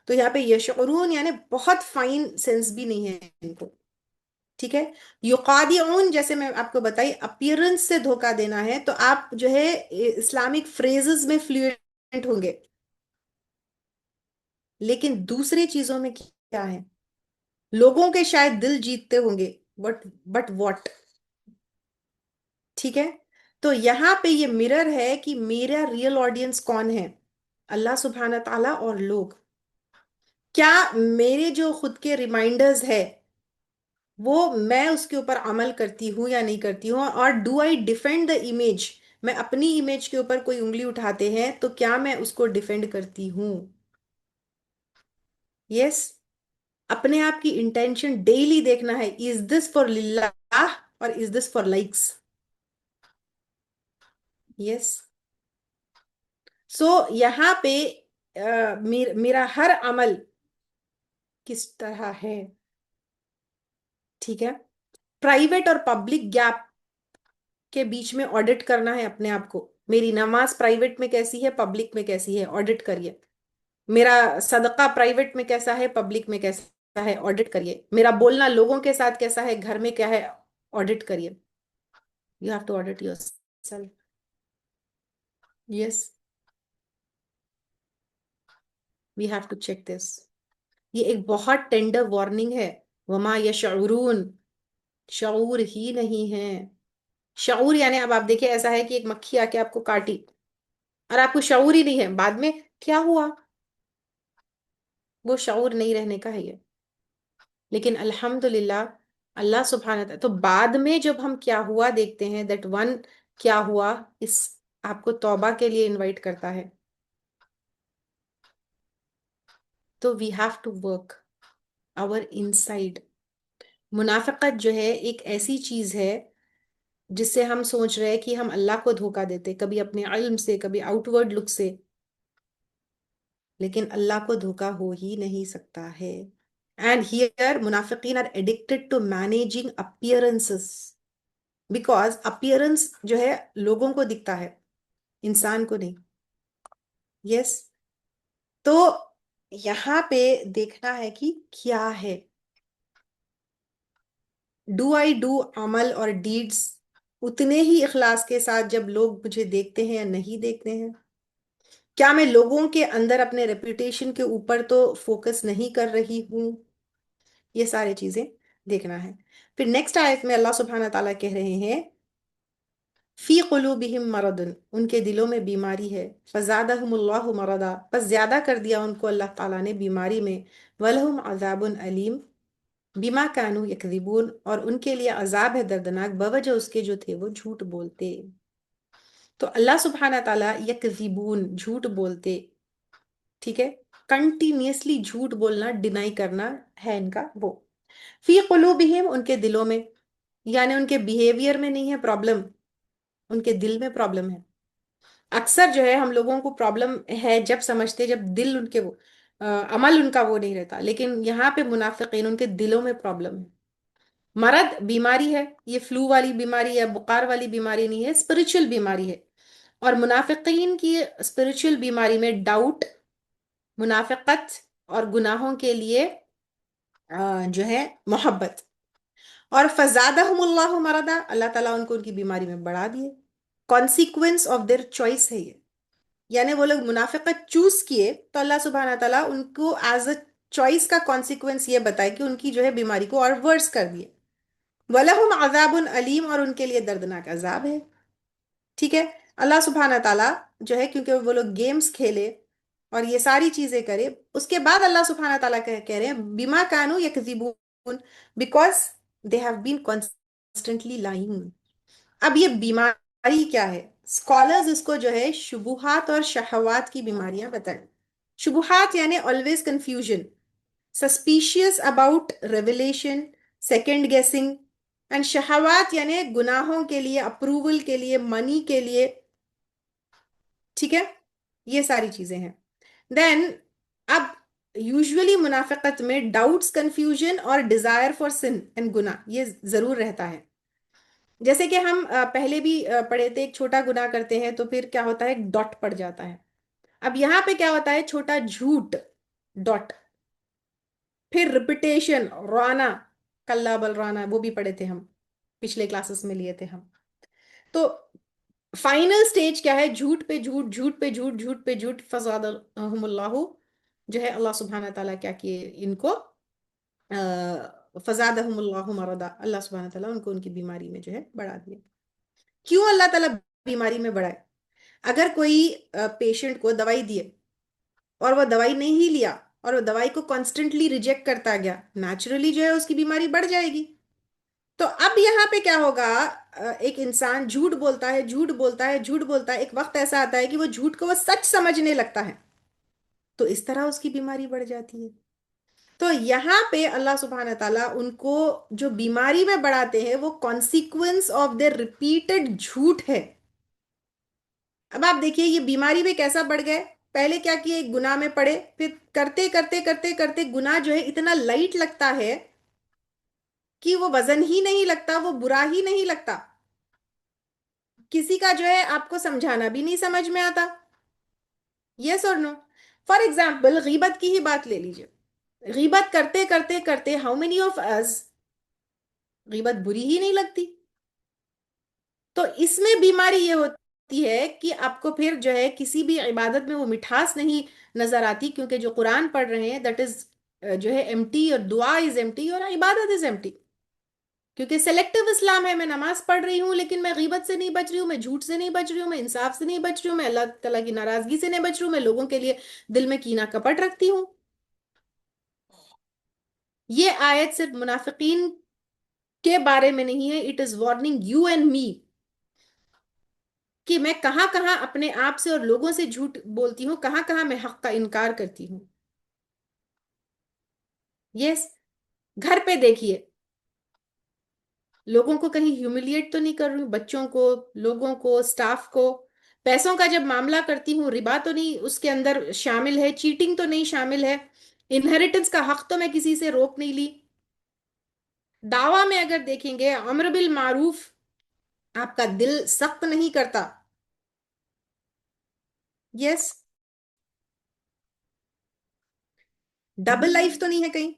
تو یہاں پہ یشعرون یعنی بہت فائن سینس بھی نہیں ہے ان کو، ٹھیک ہے۔ یقادعون جیسے میں آپ کو بتائی اپیرنس سے دھوکہ دینا ہے، تو آپ جو ہے اسلامک فریزز میں فلوئنٹ ہوں گے، لیکن دوسری چیزوں میں کیا ہے؟ لوگوں کے شاید دل جیتتے ہوں گے، بٹ واٹ، ٹھیک ہے۔ تو یہاں پہ یہ مرر ہے کہ میرا ریئل آڈینس کون ہے، اللہ سبحانہ تعالیٰ اور لوگ۔ کیا میرے جو خود کے ریمائنڈرز ہے وہ میں اس کے اوپر عمل کرتی ہوں یا نہیں کرتی ہوں، اور do I defend the image, میں اپنی امیج کے اوپر کوئی انگلی اٹھاتے ہیں تو کیا میں اس کو ڈیفینڈ کرتی ہوں؟ یس، اپنے آپ کی انٹینشن ڈیلی دیکھنا ہے، از دس فار للہ اور از دس فار لائکس؟ یس، سو یہاں پہ میرا ہر عمل کس طرح ہے، ٹھیک ہے۔ پرائیویٹ اور پبلک گیپ کے بیچ میں آڈٹ کرنا ہے اپنے آپ کو، میری نماز پرائیویٹ میں کیسی ہے، پبلک میں کیسی ہے، آڈٹ کریے۔ میرا صدقہ پرائیویٹ میں کیسا ہے، پبلک میں کیسا ہے، آڈٹ کریے۔ میرا بولنا لوگوں کے ساتھ کیسا ہے، گھر میں کیا ہے، آڈٹ کریے۔ You have to audit yourself. Yes, we have to check this. یہ ایک بہت ٹینڈر وارننگ ہے۔ وما یشعرون، شعور ہی نہیں ہے۔ شعور یعنی اب آپ دیکھیں ایسا ہے کہ ایک مکھی آ کے آپ کو کاٹی اور آپ کو شعور ہی نہیں ہے، بعد میں کیا ہوا، وہ شعور نہیں رہنے کا ہے یہ۔ لیکن الحمدللہ اللہ سبحانہ تعالیٰ تو بعد میں جب ہم کیا ہوا دیکھتے ہیں، دیٹ ون کیا ہوا، اس آپ کو توبہ کے لیے انوائٹ کرتا ہے۔ تو we have to work our inside. منافقت جو ہے ایک ایسی چیز ہے جس سے ہم سوچ رہے کہ ہم اللہ کو دھوکہ دیتے، کبھی اپنے علم سے، کبھی آؤٹ ورڈ لک سے، لیکن اللہ کو دھوکہ ہو ہی نہیں سکتا ہے۔ اینڈ ہیئر منافقین are addicted to managing appearances, because appearance جو ہے لوگوں کو دکھتا ہے، انسان کو نہیں۔ یس، تو یہاں پہ دیکھنا ہے کہ کیا ہے، ڈو آئی ڈو عمل اور ڈیڈز اتنے ہی اخلاص کے ساتھ جب لوگ مجھے دیکھتے ہیں یا نہیں دیکھتے ہیں؟ کیا میں لوگوں کے اندر اپنے ریپوٹیشن کے اوپر تو فوکس نہیں کر رہی ہوں؟ یہ سارے چیزیں دیکھنا ہے۔ پھر نیکسٹ آیت میں اللہ سبحانہ تعالیٰ کہہ رہے ہیں فی قلوبہم مرض، ان کے دلوں میں بیماری ہے، فزادہم اللہ مرضا، بس زیادہ کر دیا ان کو اللہ تعالیٰ نے بیماری میں، ولہم عذاب علیم بما کانوا یکذبون، اور ان کے لیے عذاب ہے دردناک بوجہ اس کے جو تھے وہ جھوٹ بولتے۔ تو اللہ سبحانہ تعالیٰ یکذبون جھوٹ بولتے، ٹھیک ہے، کنٹینیوسلی جھوٹ بولنا، ڈینائی کرنا ہے ان کا وہ۔ فی قلوبہم ان کے دلوں میں، یعنی ان کے بیہیویئر میں نہیں ہے پرابلم، ان کے دل میں پرابلم ہے۔ اکثر جو ہے ہم لوگوں کو پرابلم ہے جب سمجھتے، جب دل ان کے وہ عمل ان کا وہ نہیں رہتا، لیکن یہاں پہ منافقین ان کے دلوں میں پرابلم ہے۔ مرض بیماری ہے، یہ فلو والی بیماری ہے، بخار والی بیماری نہیں ہے، اسپرچل بیماری ہے. اور منافقین کی اسپرچل بیماری میں ڈاؤٹ، منافقت اور گناہوں کے لیے جو ہے محبت. اور فزادہم اللہ مرضا، اللہ تعالیٰ ان کو ان کی بیماری میں بڑھا دیے. کانسیکوینس آف دیئر چوائس ہے یہ. یعنی وہ لوگ منافقت چوز کیے تو اللہ سبحانہ تعالیٰ ان کو ایز اے چوائس کا کانسیکوینس یہ بتائے کہ ان کی جو ہے بیماری کو اور ورس کر دیے. وَلَهُمْ عَذَابٌ علیم، اور ان کے لیے دردناک عذاب ہے. ٹھیک ہے. اللہ سبحانہ تعالیٰ جو ہے کیونکہ وہ لوگ گیمز کھیلے اور یہ ساری چیزیں کرے، اس کے بعد اللہ سبحانہ تعالیٰ کہہ رہے ہیں بما کانوا یکذبون، because they have been constantly lying. اب یہ بیماری کیا ہے؟ اسکالرز اس کو جو ہے شبہات اور شہوات کی بیماریاں بتائیں. شبہات یعنی always confusion, suspicious about revelation, second guessing. And شہوات یعنی گناہوں کے لیے، اپروول کے لیے، منی کے لیے. ٹھیک ہے، یہ ساری چیزیں ہیں. دین اب یوزولی منافقت میں ڈاؤٹس، کنفیوژن اور ڈیزائر فار سن اینڈ گناہ یہ ضرور رہتا ہے. جیسے کہ ہم پہلے بھی پڑھے تھے، ایک چھوٹا گناہ کرتے ہیں تو پھر کیا ہوتا ہے، ایک ڈاٹ پڑ جاتا ہے. اب یہاں پہ کیا ہوتا ہے، چھوٹا جھوٹ، ڈاٹ. پھر ریپیٹیشن، رانا، کلا بل رانا، وہ بھی پڑھے تھے ہم، پچھلے کلاسز میں لیے تھے ہم. تو فائنل سٹیج کیا ہے، جھوٹ پہ جھوٹ، جھوٹ پہ جھوٹ، جھوٹ پہ جھوٹ. فزادہم اللہ، جو ہے اللہ سبحانہ تعالیٰ کیا کیے ان کو، فزادہم اللہ مرضا، اللہ سبحانہ تعالیٰ ان کو ان کی بیماری میں جو ہے بڑھا دیا. کیوں اللہ تعالیٰ بیماری میں بڑھائے؟ اگر کوئی پیشنٹ کو دوائی دیے اور وہ دوائی نہیں ہی لیا اور وہ دوائی کو کانسٹنٹلی ریجیکٹ کرتا گیا، نیچرلی جو ہے اس کی بیماری بڑھ جائے گی. تو اب یہاں پہ کیا ہوگا، ایک انسان جھوٹ بولتا ہے، جھوٹ بولتا ہے، جھوٹ بولتا ہے، ایک وقت ایسا آتا ہے کہ وہ جھوٹ کو وہ سچ سمجھنے لگتا ہے، تو اس طرح اس کی بیماری بڑھ جاتی ہے. تو یہاں پہ اللہ سبحانہ تعالیٰ ان کو جو بیماری میں بڑھاتے ہیں وہ کانسیکوینس آف دیر ریپیٹڈ جھوٹ ہے. اب آپ دیکھیے یہ بیماری میں کیسا بڑھ گئے. پہلے کیا کیے، ایک گناہ میں پڑے، پھر کرتے کرتے کرتے کرتے گناہ جو ہے اتنا لائٹ لگتا ہے کہ وہ وزن ہی نہیں لگتا، وہ برا ہی نہیں لگتا. کسی کا جو ہے آپ کو سمجھانا بھی نہیں سمجھ میں آتا. یس اور نو؟ فار ایگزامپل غیبت کی ہی بات لے لیجیے. غیبت کرتے کرتے کرتے ہاؤ مینی آف اس غیبت بری ہی نہیں لگتی. تو اس میں بیماری یہ ہوتی ہے کہ آپ کو پھر جو ہے کسی بھی عبادت میں وہ مٹھاس نہیں نظر آتی، کیونکہ جو قرآن پڑھ رہے ہیں دیٹ از جو ہے ایمٹی، اور دعا از ایمٹی، اور عبادت از ایمٹی. کیونکہ سلیکٹو اسلام ہے، میں نماز پڑھ رہی ہوں لیکن میں غیبت سے نہیں بچ رہی ہوں، میں جھوٹ سے نہیں بچ رہی ہوں، میں انصاف سے نہیں بچ رہی ہوں، میں اللہ تعالیٰ کی ناراضگی سے نہیں بچ رہی ہوں، میں لوگوں کے لیے دل میں کینہ کپٹ رکھتی ہوں. یہ آیت صرف منافقین کے بارے میں نہیں ہے، it is warning you and me, کہ میں کہاں کہاں اپنے آپ سے اور لوگوں سے جھوٹ بولتی ہوں، کہاں کہاں میں حق کا انکار کرتی ہوں. یس. گھر پہ دیکھیے، لوگوں کو کہیں ہیوملیٹ تو نہیں کر رہی ہوں، بچوں کو، لوگوں کو، سٹاف کو. پیسوں کا جب معاملہ کرتی ہوں، ربا تو نہیں اس کے اندر شامل ہے، چیٹنگ تو نہیں شامل ہے، انہیریٹنس کا حق تو میں کسی سے روک نہیں لی. دعویٰ میں اگر دیکھیں گے، امر بالمعروف آپ کا دل سخت نہیں کرتا. یس. ڈبل لائف تو نہیں ہے کہیں.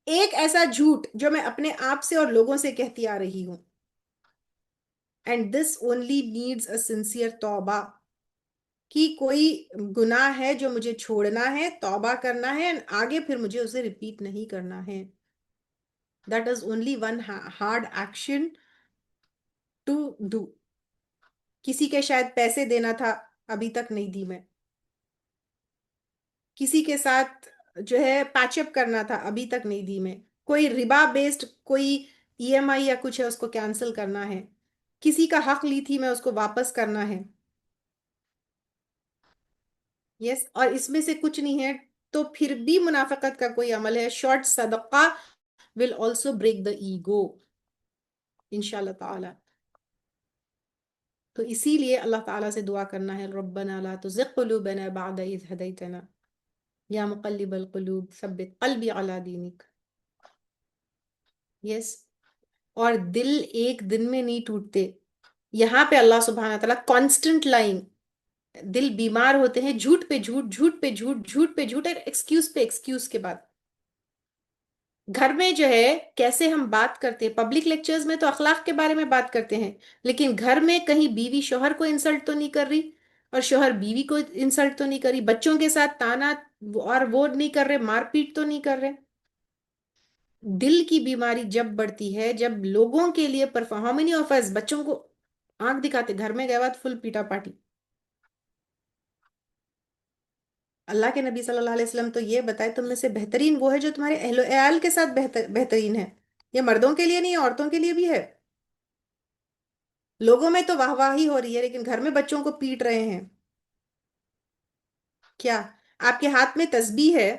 ایک ایسا جھوٹ جو میں اپنے آپ سے اور لوگوں سے کہتی آ رہی ہوں، and this only needs a sincere توبہ، کہ کوئی گناہ ہے جو مجھے چھوڑنا ہے، توبہ کرنا ہے، and آگے پھر مجھے اسے ریپیٹ نہیں کرنا ہے. That is only one hard action to do. کسی کے شاید پیسے دینا تھا، ابھی تک نہیں دی میں. کسی کے ساتھ جو ہے پیچ اپ کرنا تھا، ابھی تک نہیں دی میں. کوئی ربا بیسڈ کوئی ای ایم آئی یا کچھ ہے، اس کو کینسل کرنا ہے. کسی کا حق لی تھی میں، اس کو واپس کرنا ہے. یس. اور اس میں سے کچھ نہیں ہے تو پھر بھی منافقت کا کوئی عمل ہے. شارٹ صدقہ will also break the ego انشاء اللہ تعالی. تو اسی لیے اللہ تعالیٰ سے دعا کرنا ہے، ربنا لا تزغ قلوبنا بعد اذ ہدیتنا یا مقلب القلوب ثبت قلبی علی دینک. یس. اور دل ایک دن میں نہیں ٹوٹتے. یہاں پہ اللہ سبحانہ تعالیٰ کانسٹنٹ لائن، دل بیمار ہوتے ہیں جھوٹ پہ جھوٹ، جھوٹ پہ جھوٹ، جھوٹ پہ جھوٹ، اور ایکسکیوز پہ ایکسکیوز کے بعد. گھر میں جو ہے کیسے ہم بات کرتے ہیں، پبلک لیکچرز میں تو اخلاق کے بارے میں بات کرتے ہیں، لیکن گھر میں کہیں بیوی شوہر کو انسلٹ تو نہیں کر رہی، اور شوہر بیوی کو انسلٹ تو نہیں کر رہی، بچوں کے ساتھ تانا اور وہ نہیں کر رہے، مار پیٹ تو نہیں کر رہے. دل کی بیماری جب بڑھتی ہے، جب لوگوں کے لیے ہاؤ مینی آف اس بچوں کو آنکھ دکھاتے، گھر میں گئے بعد فل پیٹا پاٹی. اللہ کے نبی صلی اللہ علیہ وسلم تو یہ بتائے تم میں سے بہترین وہ ہے جو تمہارے اہل و عیال کے ساتھ بہترین ہے. یہ مردوں کے لیے نہیں، عورتوں کے لیے بھی ہے. لوگوں میں تو واہ واہی ہو رہی ہے، لیکن گھر میں بچوں کو پیٹ رہے ہیں. کیا آپ کے ہاتھ میں تسبیح ہے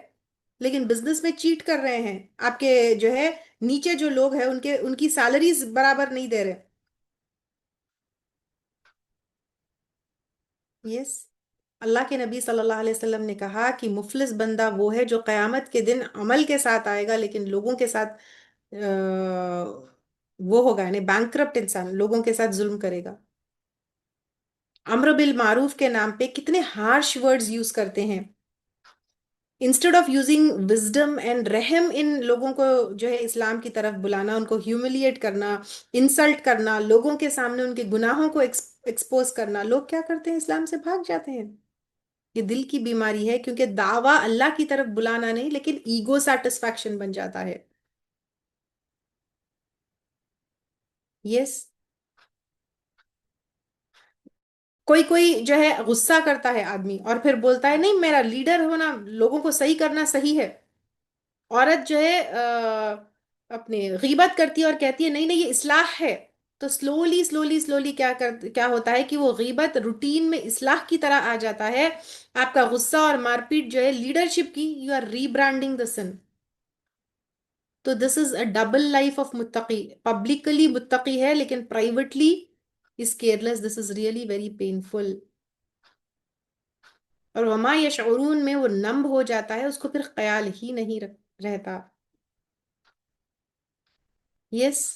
لیکن بزنس میں چیٹ کر رہے ہیں؟ آپ کے جو ہے نیچے جو لوگ ہیں ان کی سیلریز برابر نہیں دے رہے. یس. اللہ کے نبی صلی اللہ علیہ وسلم نے کہا کہ مفلس بندہ وہ ہے جو قیامت کے دن عمل کے ساتھ آئے گا لیکن لوگوں کے ساتھ وہ ہوگا، یعنی بینکرپٹ انسان، لوگوں کے ساتھ ظلم کرے گا. امر بالمعروف کے نام پہ کتنے ہارش ورڈز یوز کرتے ہیں. Instead of using wisdom and رحم، ان لوگوں کو جو ہے اسلام کی طرف بلانا، ان کو ہیوملیٹ کرنا، انسلٹ کرنا، لوگوں کے سامنے ان کے گناہوں کو ایکسپوز کرنا، لوگ کیا کرتے ہیں؟ اسلام سے بھاگ جاتے ہیں. یہ دل کی بیماری ہے، کیونکہ دعویٰ اللہ کی طرف بلانا نہیں لیکن ایگو سیٹسفیکشن بن جاتا ہے. یس. کوئی کوئی جو ہے غصہ کرتا ہے آدمی اور پھر بولتا ہے نہیں میرا لیڈر ہونا، لوگوں کو صحیح کرنا صحیح ہے. عورت جو ہے اپنے غیبت کرتی ہے اور کہتی ہے نہیں نہیں یہ اصلاح ہے. تو سلولی سلولی سلولی کیا ہوتا ہے کہ وہ غیبت روٹین میں اصلاح کی طرح آ جاتا ہے. آپ کا غصہ اور مار پیٹ جو ہے لیڈرشپ کی، یو آر ری برانڈنگ دا سن. تو دس از اے ڈبل لائف آف متقی. پبلکلی متقی ہے لیکن privately is careless. This is really very painful. اور وما یشعرون میں وہ نمب ہو جاتا ہے، اس کو پھر خیال ہی نہیں رہتا. یس.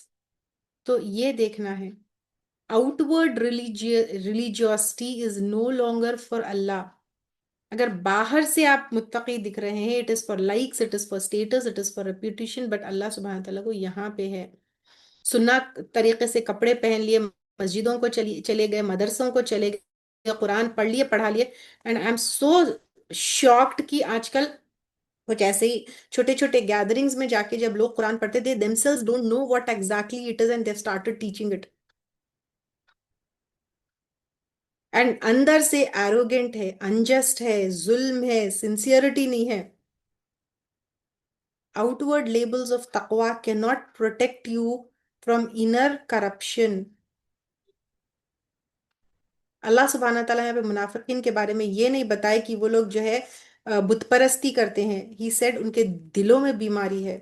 تو یہ دیکھنا ہے. Outward religiosity is no longer for Allah. اگر باہر سے آپ متقی دکھ رہے ہیں، it is for likes, it is for status, it is for reputation, but Allah سبحانہ تعالیٰ کو یہاں پہ ہے. سننا طریقے سے کپڑے پہن لیے، مسجدوں کو چلے گئے، مدرسوں کو چلے گئے، قرآن پڑھ لیے، پڑھا لیے. And I am so shocked کہ آج کل کچھ ایسے ہی چھوٹے چھوٹے گیدرنگز میں جا کے جب لوگ قرآن پڑھتے تھے themselves don't know what exactly it is and they've started teaching it. And اندر سے ایروگینٹ ہے، انجسٹ ہے، ظلم ہے، سنسیئرٹی نہیں ہے. آؤٹ ورڈ لیبلز آف تقوا کی not protect you from inner corruption. Allah سبحانہ تعالیٰ یہاں پہ منافقین کے بارے میں یہ نہیں بتائے کہ وہ لوگ جو ہے بت پرستی کرتے ہیں. ہی سیڈ ان کے دلوں میں بیماری ہے،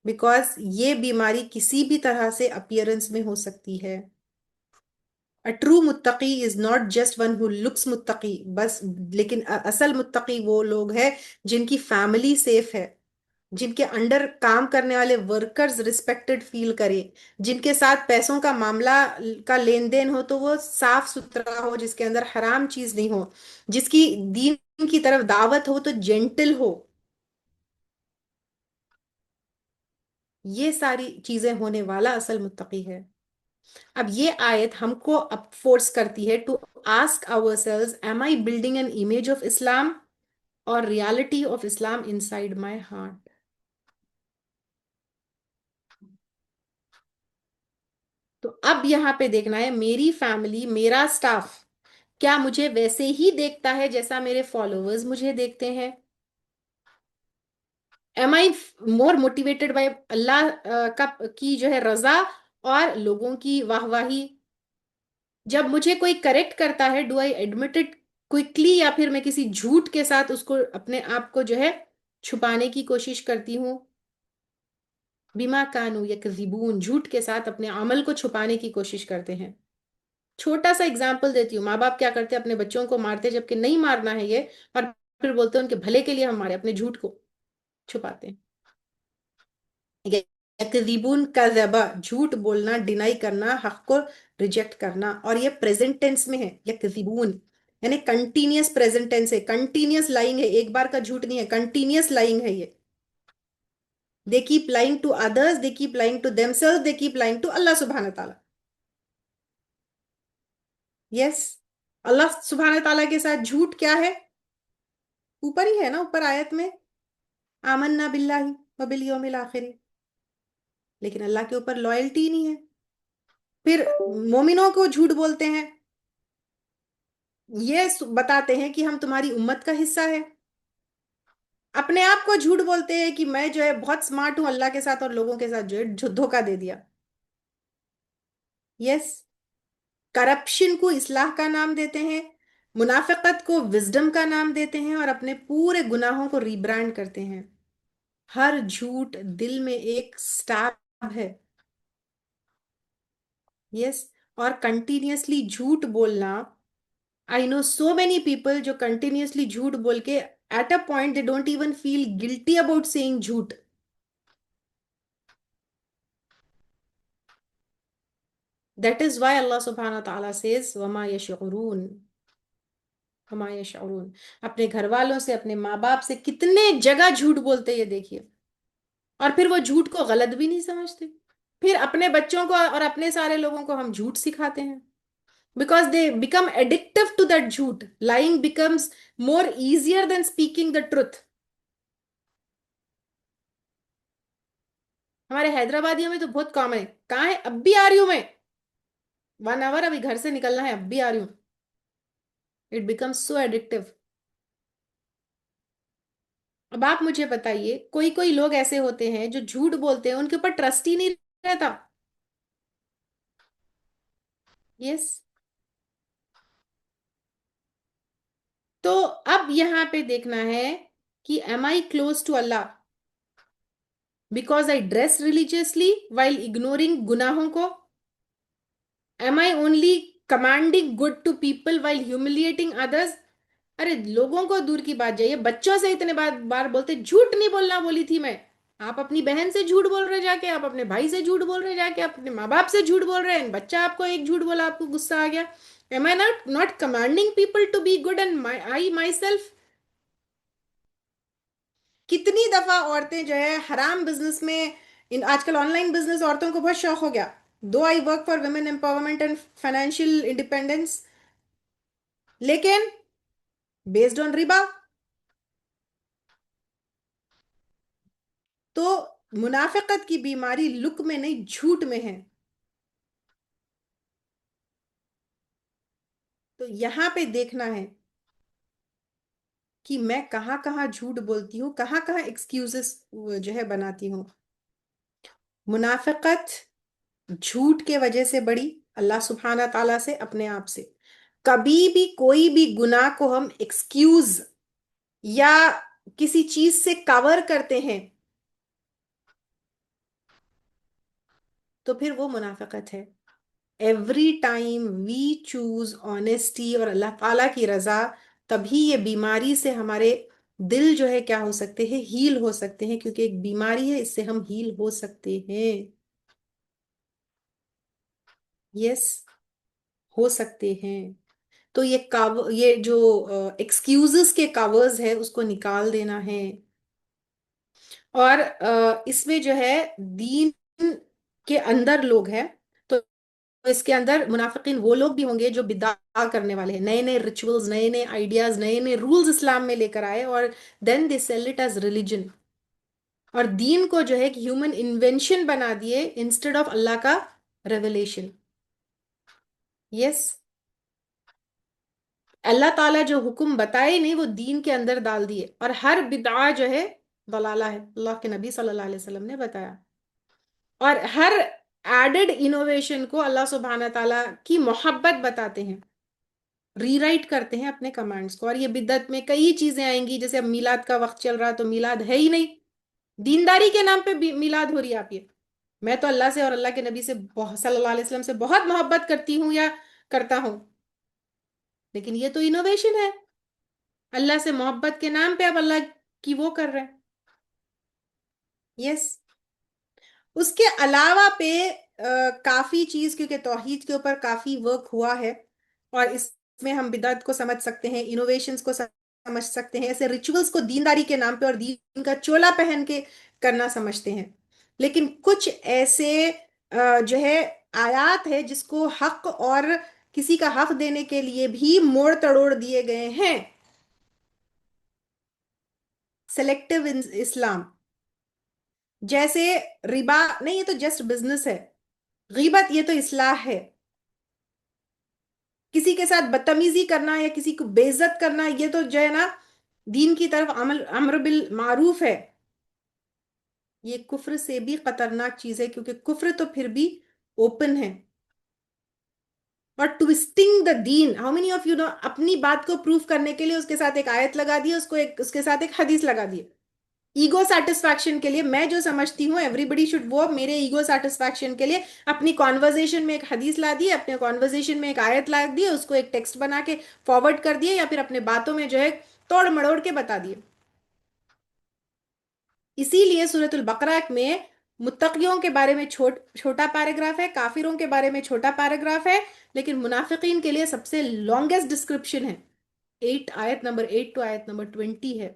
بیکاز یہ بیماری کسی بھی طرح سے اپیئرنس میں ہو سکتی ہے. A true متقی is not just one who looks متقی بس، لیکن اصل متقی وہ لوگ ہیں جن کی فیملی سیف ہے، جن کے انڈر کام کرنے والے ورکرز ریسپیکٹڈ فیل کرے، جن کے ساتھ پیسوں کا معاملہ کا لین دین ہو تو وہ صاف ستھرا ہو، جس کے اندر حرام چیز نہیں ہو، جس کی دین کی طرف دعوت ہو تو جینٹل ہو. یہ ساری چیزیں ہونے والا اصل متقی ہے. اب یہ آیت ہم کو اب فورس کرتی ہے to ask ourselves am I building an image of Islam اور reality of Islam inside my heart. تو اب یہاں پہ دیکھنا ہے میری فیملی، میرا سٹاف کیا مجھے ویسے ہی دیکھتا ہے جیسا میرے فالوورز مجھے دیکھتے ہیں؟ Am I more motivated by Allah کی جو ہے رضا اور لوگوں کی واہ واہی؟ جب مجھے کوئی کریکٹ کرتا ہے do I admit it quickly, یا پھر میں کسی جھوٹ کے ساتھ اس کو اپنے آپ کو جو ہے چھپانے کی کوشش کرتی ہوں؟ بما کانوا یکذبون، جھوٹ کے ساتھ اپنے عمل کو چھپانے کی کوشش کرتے ہیں. چھوٹا سا اگزامپل دیتی ہوں، ماں باپ کیا کرتے ہیں، اپنے بچوں کو مارتے جبکہ نہیں مارنا ہے یہ، اور پھر بولتے ہیں ان کے بھلے کے لیے ہم مارے، اپنے جھوٹ کو چھپاتے ہیں. یکذبون کذبا، جھوٹ بولنا، ڈینائی کرنا، حق کو ریجیکٹ کرنا، اور یہ پریزنٹ ٹینس میں ہے. یکذبون یعنی کنٹینیوس پریزنٹ ٹینس ہے، کنٹینیوس لائنگ ہے، ایک بار کا جھوٹ نہیں ہے، کنٹینیوس لائنگ ہے یہ. They keep lying to others, they keep lying to themselves, they keep lying to Allah سبحانہ تعالیٰ. یس. اللہ سبحانہ تعالیٰ کے ساتھ جھوٹ کیا ہے؟ اوپر ہی ہے نا، اوپر آیت میں آمنا باللہ و بالیوم الآخر. لیکن اللہ کے اوپر لائلٹی نہیں ہے. پھر مومنوں کو جھوٹ بولتے ہیں، یہ بتاتے ہیں کہ ہم تمہاری امت کا حصہ ہے. اپنے آپ کو جھوٹ بولتے ہیں کہ میں جو ہے بہت سمارٹ ہوں اللہ کے ساتھ، اور لوگوں کے ساتھ جو ہے دھوکہ دے دیا. یس. کرپشن کو اصلاح کا نام دیتے ہیں، منافقت کو وزڈم کا نام دیتے ہیں، اور اپنے پورے گناہوں کو ریبرانڈ کرتے ہیں. ہر جھوٹ دل میں ایک سٹاب ہے. یس. اور کنٹینیوسلی جھوٹ بولنا، I know so many people جو کنٹینیوسلی جھوٹ بول کے at a point they don't even feel guilty about saying جھوٹ. دیٹ از وائی اللہ سبحانہ تعالیٰ says وما یشعرون، وما یشعرون. اپنے گھر والوں سے، اپنے ماں باپ سے کتنے جگہ جھوٹ بولتے یہ دیکھیے، اور پھر وہ جھوٹ کو غلط بھی نہیں سمجھتے. پھر اپنے بچوں کو اور اپنے سارے لوگوں کو ہم جھوٹ سکھاتے ہیں، because they become addictive to that جھوٹ. lying becomes more easier than speaking the truth. ہمارے حیدرآبادیوں میں تو بہت کامن ہے، کہاں ہے، اب بھی آ رہی ہوں میں، 1 hour ابھی گھر سے نکلنا ہے، اب بھی آ رہی ہوں. It becomes so addictive. اب آپ مجھے بتائیے، کوئی کوئی لوگ ایسے ہوتے ہیں جو جھوٹ بولتے ہیں، ان کے اوپر ٹرسٹ ہی نہیں رہتا. یس. تو اب یہاں پہ دیکھنا ہے کہ am I close to Allah because I dress religiously while ignoring گناہوں کو. Am I only commanding good to people while humiliating others. ارے لوگوں کو دور کی بات جائیے، بچوں سے اتنے بار بار بولتے جھوٹ نہیں بولنا بولی تھی میں. آپ اپنی بہن سے جھوٹ بول رہے جا کے، آپ اپنے بھائی سے جھوٹ بول رہے جا کے، اپنے ماں باپ سے جھوٹ بول رہے ہیں، بچہ آپ کو ایک جھوٹ بولا آپ کو غصہ آ گیا. Am I not commanding people to be good and I myself. کتنی دفعہ عورتیں جو ہے حرام بزنس میں، آج کل آن لائن بزنس عورتوں کو بہت شوق ہو گیا، do I work for women empowerment and financial independence, لیکن بیسڈ آن ربا. تو منافقت کی بیماری لک میں نہیں، جھوٹ میں ہے. تو یہاں پہ دیکھنا ہے کہ میں کہاں کہاں جھوٹ بولتی ہوں، کہاں کہاں ایکسکیوزز جو ہے بناتی ہوں. منافقت جھوٹ کے وجہ سے بڑی، اللہ سبحانہ تعالیٰ سے، اپنے آپ سے. کبھی بھی کوئی بھی گناہ کو ہم ایکسکیوز یا کسی چیز سے کور کرتے ہیں تو پھر وہ منافقت ہے. Every time we choose honesty اور اللہ تعالیٰ کی رضا، تبھی یہ بیماری سے ہمارے دل جو ہے کیا ہو سکتے ہیں، ہیل ہو سکتے ہیں، کیونکہ ایک بیماری ہے، اس سے ہم ہیل ہو سکتے ہیں. یس. ہو سکتے ہیں. تو یہ جو ایکسکیوزز کے کورز ہے اس کو نکال دینا ہے. اور اس میں جو ہے دین کے اندر لوگ ہیں، تو اس کے اندر منافقین وہ لوگ بھی ہوں گے جو بدعا کرنے والے ہیں، نئے نئے ریچولز، نئے نئے آئیڈیاز، نئے نئے رولز اسلام میں لے کر آئے، اور then they sell it as religion, اور دین کو جو ہے ایک ہیومن انوینشن بنا دیے انسٹیڈ آف اللہ کا ریویلیشن. یس. اللہ تعالیٰ جو حکم بتائے نہیں وہ دین کے اندر ڈال دیے، اور ہر بدعا جو ہے ضلالہ ہے، اللہ کے نبی صلی اللہ علیہ وسلم نے بتایا. اور ہر ایڈڈ انوویشن کو اللہ سبحانہ تعالیٰ کی محبت بتاتے ہیں، ری رائٹ کرتے ہیں اپنے کمانڈز کو. اور یہ بدعت میں کئی چیزیں آئیں گی، جیسے اب میلاد کا وقت چل رہا تو میلاد ہے ہی نہیں، دینداری کے نام پہ میلاد ہو رہی ہے. آپ یہ، میں تو اللہ سے اور اللہ کے نبی سے صلی اللہ علیہ وسلم سے بہت محبت کرتی ہوں، یا کرتا ہوں، لیکن یہ تو انوویشن ہے، اللہ سے محبت کے نام پہ اب اللہ کی وہ کر رہے ہیں. یس. اس کے علاوہ پہ کافی چیز، کیونکہ توحید کے اوپر کافی ورک ہوا ہے، اور اس میں ہم بدعت کو سمجھ سکتے ہیں، انوویشنز کو سمجھ سکتے ہیں، ایسے ریچولز کو دینداری کے نام پہ اور دین کا چولا پہن کے کرنا سمجھتے ہیں. لیکن کچھ ایسے جو ہے آیات ہے جس کو حق اور کسی کا حق دینے کے لیے بھی موڑ تڑوڑ دیے گئے ہیں. سلیکٹو اسلام، جیسے ربا نہیں، یہ تو جسٹ بزنس ہے. غیبت یہ تو اصلاح ہے. کسی کے ساتھ بدتمیزی کرنا یا کسی کو بے عزت کرنا، یہ تو جو ہے نا دین کی طرف امر بالمعروف ہے. یہ کفر سے بھی خطرناک چیز ہے، کیونکہ کفر تو پھر بھی اوپن ہے. اور ٹوسٹنگ دا دین، how many of you know, اپنی بات کو پروف کرنے کے لیے اس کے ساتھ ایک آیت لگا دی، اس کے ساتھ ایک حدیث لگا دی. ایگو سیٹسفیکشن کے لیے، میں جو سمجھتی ہوں ایوری بڈی شوڈ، وہ میرے ایگو سیٹسفیکشن کے لیے اپنی کانورزیشن میں ایک حدیث لا دی، اپنے کانورزیشن میں ایک آیت لا دی، اس کو ایک ٹیکسٹ بنا کے فارورڈ کر دیے، یا پھر اپنے باتوں میں جو ہے توڑ مڑوڑ کے بتا دیے. اسی لیے سورۃ البقرہ میں متقیوں کے بارے میں چھوٹا پیراگراف ہے، کافروں کے بارے میں چھوٹا پیراگراف ہے، لیکن منافقین کے لیے سب سے لانگیسٹ ڈسکرپشن ہے. آیت نمبر 8 ٹو آیت نمبر 20 ہے.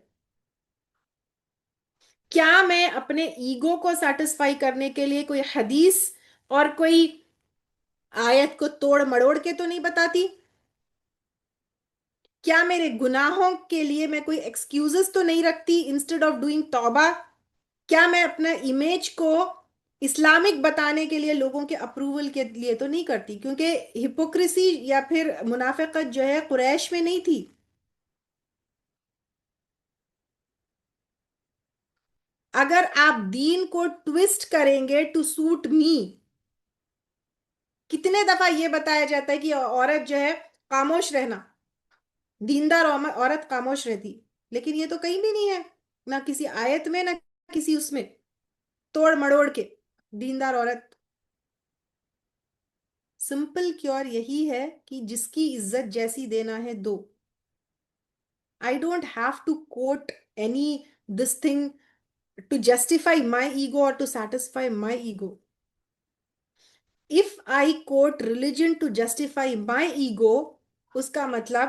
کیا میں اپنے ایگو کو سیٹسفائی کرنے کے لیے کوئی حدیث اور کوئی آیت کو توڑ مڑوڑ کے تو نہیں بتاتی؟ کیا میرے گناہوں کے لیے میں کوئی ایکسکیوزز تو نہیں رکھتی انسٹیڈ آف ڈوئنگ توبہ؟ کیا میں اپنا امیج کو اسلامک بتانے کے لیے لوگوں کے اپروول کے لیے تو نہیں کرتی؟ کیونکہ ہپوکریسی یا پھر منافقت جو ہے قریش میں نہیں تھی. اگر آپ دین کو ٹوسٹ کریں گے ٹو سوٹ می، کتنے دفعہ یہ بتایا جاتا ہے کہ عورت جو ہے خاموش رہنا، دیندار عورت خاموش رہتی، لیکن یہ تو کہیں بھی نہیں ہے، نہ کسی آیت میں نہ کسی اس میں. توڑ مڑوڑ کے دیندار عورت. سمپل کیور یہی ہے کہ جس کی عزت جیسی دینا ہے دو. I don't have to quote any this thing to justify my ego or to satisfy my ego. If I quote religion to justify my ego, اس کا مطلب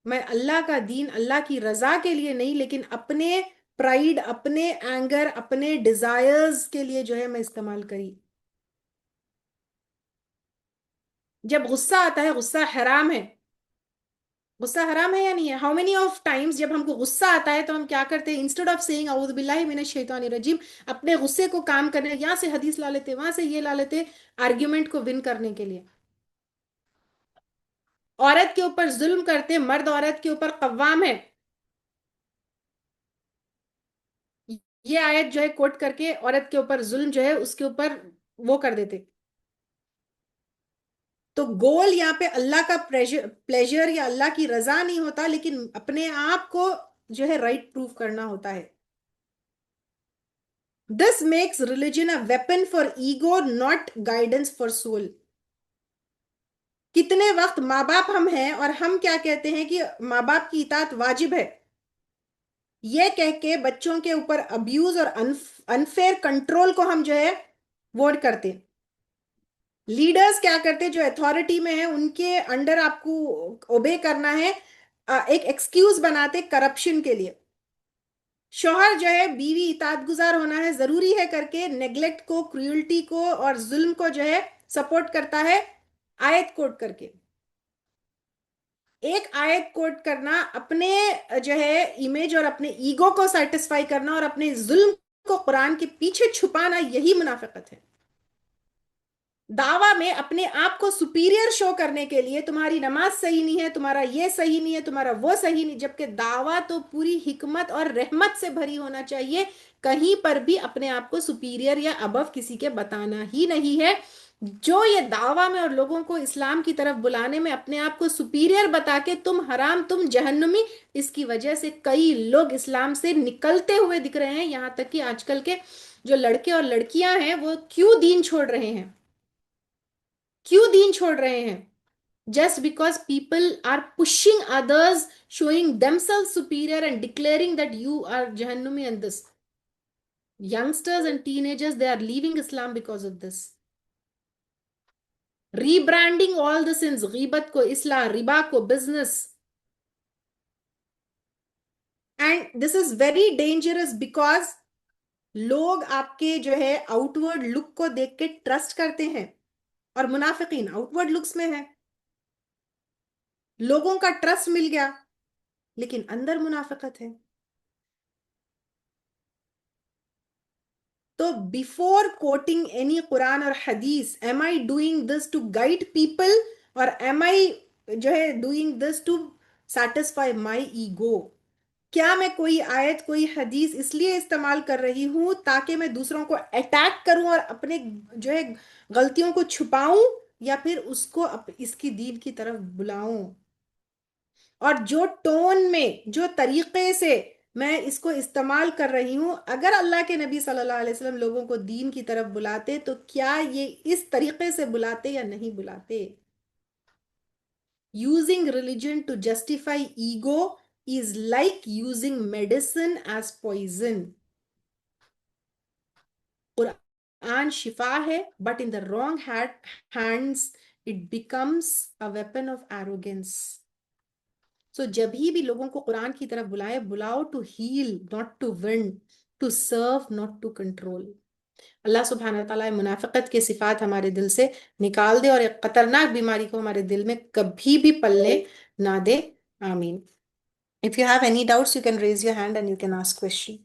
میں اللہ کا دین اللہ کی رضا کے لیے نہیں، لیکن اپنے پرائیڈ، اپنے اینگر، اپنے ڈیزائرز کے لیے جو ہے میں استعمال کری. جب غصہ آتا ہے، غصہ حرام ہے. غصہ حرام ہے یا نہیں ہے؟ ہاؤ مینی آف ٹائمز جب ہم کو غصہ آتا ہے تو ہم کیا کرتے ہیں؟ انسٹیڈ آف سیئنگ اعوذ باللہ من الشیطان الرجیم، اپنے غصے کو کام کرنے، یہاں سے حدیث لا لیتے، وہاں سے یہ لا لیتے، آرگیومنٹ کو ون کرنے کے لیے. عورت کے اوپر ظلم کرتے، مرد عورت کے اوپر قوام ہے، یہ آیت جو ہے کوٹ کر کے عورت کے اوپر ظلم جو ہے اس کے اوپر وہ کر دیتے. تو گول یہاں پہ اللہ کا پلیجر یا اللہ کی رضا نہیں ہوتا، لیکن اپنے آپ کو جو ہے رائٹ پروف کرنا ہوتا ہے. This makes religion a weapon for ego, not guidance for soul. کتنے وقت ماں باپ ہم ہیں اور ہم کیا کہتے ہیں کہ ماں باپ کی اطاعت واجب ہے، یہ کہہ کے بچوں کے اوپر ابیوز اور انفیئر کنٹرول کو ہم جو ہے ووٹ کرتے. لیڈرز کیا کرتے جو اتھارٹی میں ہیں ان کے انڈر آپ کو اوبے کرنا ہے، ایک ایکسکیوز بناتے کرپشن کے لیے. شوہر جو ہے بیوی اطاعت گزار ہونا ہے ضروری ہے کر کے نیگلیکٹ کو، کریولٹی کو اور ظلم کو جو ہے سپورٹ کرتا ہے آیت کوٹ کر کے. ایک آیت کوٹ کرنا اپنے جو ہے امیج اور اپنے ایگو کو سیٹسفائی کرنا اور اپنے ظلم کو قرآن کے پیچھے چھپانا، یہی منافقت ہے. دعویٰ میں اپنے آپ کو سپیریئر شو کرنے کے لیے تمہاری نماز صحیح نہیں ہے، تمہارا یہ صحیح نہیں ہے، تمہارا وہ صحیح نہیں، جبکہ دعویٰ تو پوری حکمت اور رحمت سے بھری ہونا چاہیے. کہیں پر بھی اپنے آپ کو سپیریئر یا ابو کسی کے بتانا ہی نہیں ہے. جو یہ دعویٰ میں اور لوگوں کو اسلام کی طرف بلانے میں اپنے آپ کو سپیریئر بتا کے تم حرام، تم جہنمی، اس کی وجہ سے کئی لوگ اسلام سے نکلتے ہوئے دکھ رہے ہیں. یہاں تک کہ آج کل کے جو لڑکے اور لڑکیاں ہیں وہ کیوں دین چھوڑ رہے ہیں؟ کیوں دین چھوڑ رہے ہیں؟ Just because people are pushing others, showing themselves superior and declaring that you are جہنمی and this. Youngsters and teenagers, they are leaving Islam because of this. Rebranding all the sins, ghibat ko islah, riba ko business. And this is very dangerous because لوگ آپ کے جو ہے آؤٹ ورڈ لک کو دیکھ کے ٹرسٹ کرتے ہیں, اور منافقین آؤٹ ورڈ لکس میں ہے. لوگوں کا ٹرسٹ مل گیا لیکن اندر منافقت ہے. تو بیفور کوٹنگ اینی قرآن اور حدیث, am I doing this to guide people, اور ایم آئی جو ہے doing this to satisfy my ego? کیا میں کوئی آیت کوئی حدیث اس لیے استعمال کر رہی ہوں تاکہ میں دوسروں کو اٹیک کروں اور اپنے جو ہے غلطیوں کو چھپاؤں, یا پھر اس کو اس کی دین کی طرف بلاؤں؟ اور جو ٹون میں, جو طریقے سے میں اس کو استعمال کر رہی ہوں, اگر اللہ کے نبی صلی اللہ علیہ وسلم لوگوں کو دین کی طرف بلاتے تو کیا یہ اس طریقے سے بلاتے یا نہیں بلاتے؟ Using religion to justify ego is like using medicine as poison. قرآن شفا ہے, but in the wrong hands it becomes a weapon of arrogance. So جب بھی لوگوں کو قرآن کی طرف بلائے, بلاؤ to heal, not to win, to serve, not to control. اللہ سبحانہ وتعالیٰ منافقت کے صفات ہمارے دل سے نکال دے, اور ایک خطرناک بیماری کو ہمارے دل میں کبھی بھی پلنے نہ دے. آمین. If you have any doubts, you can raise your hand and you can ask question.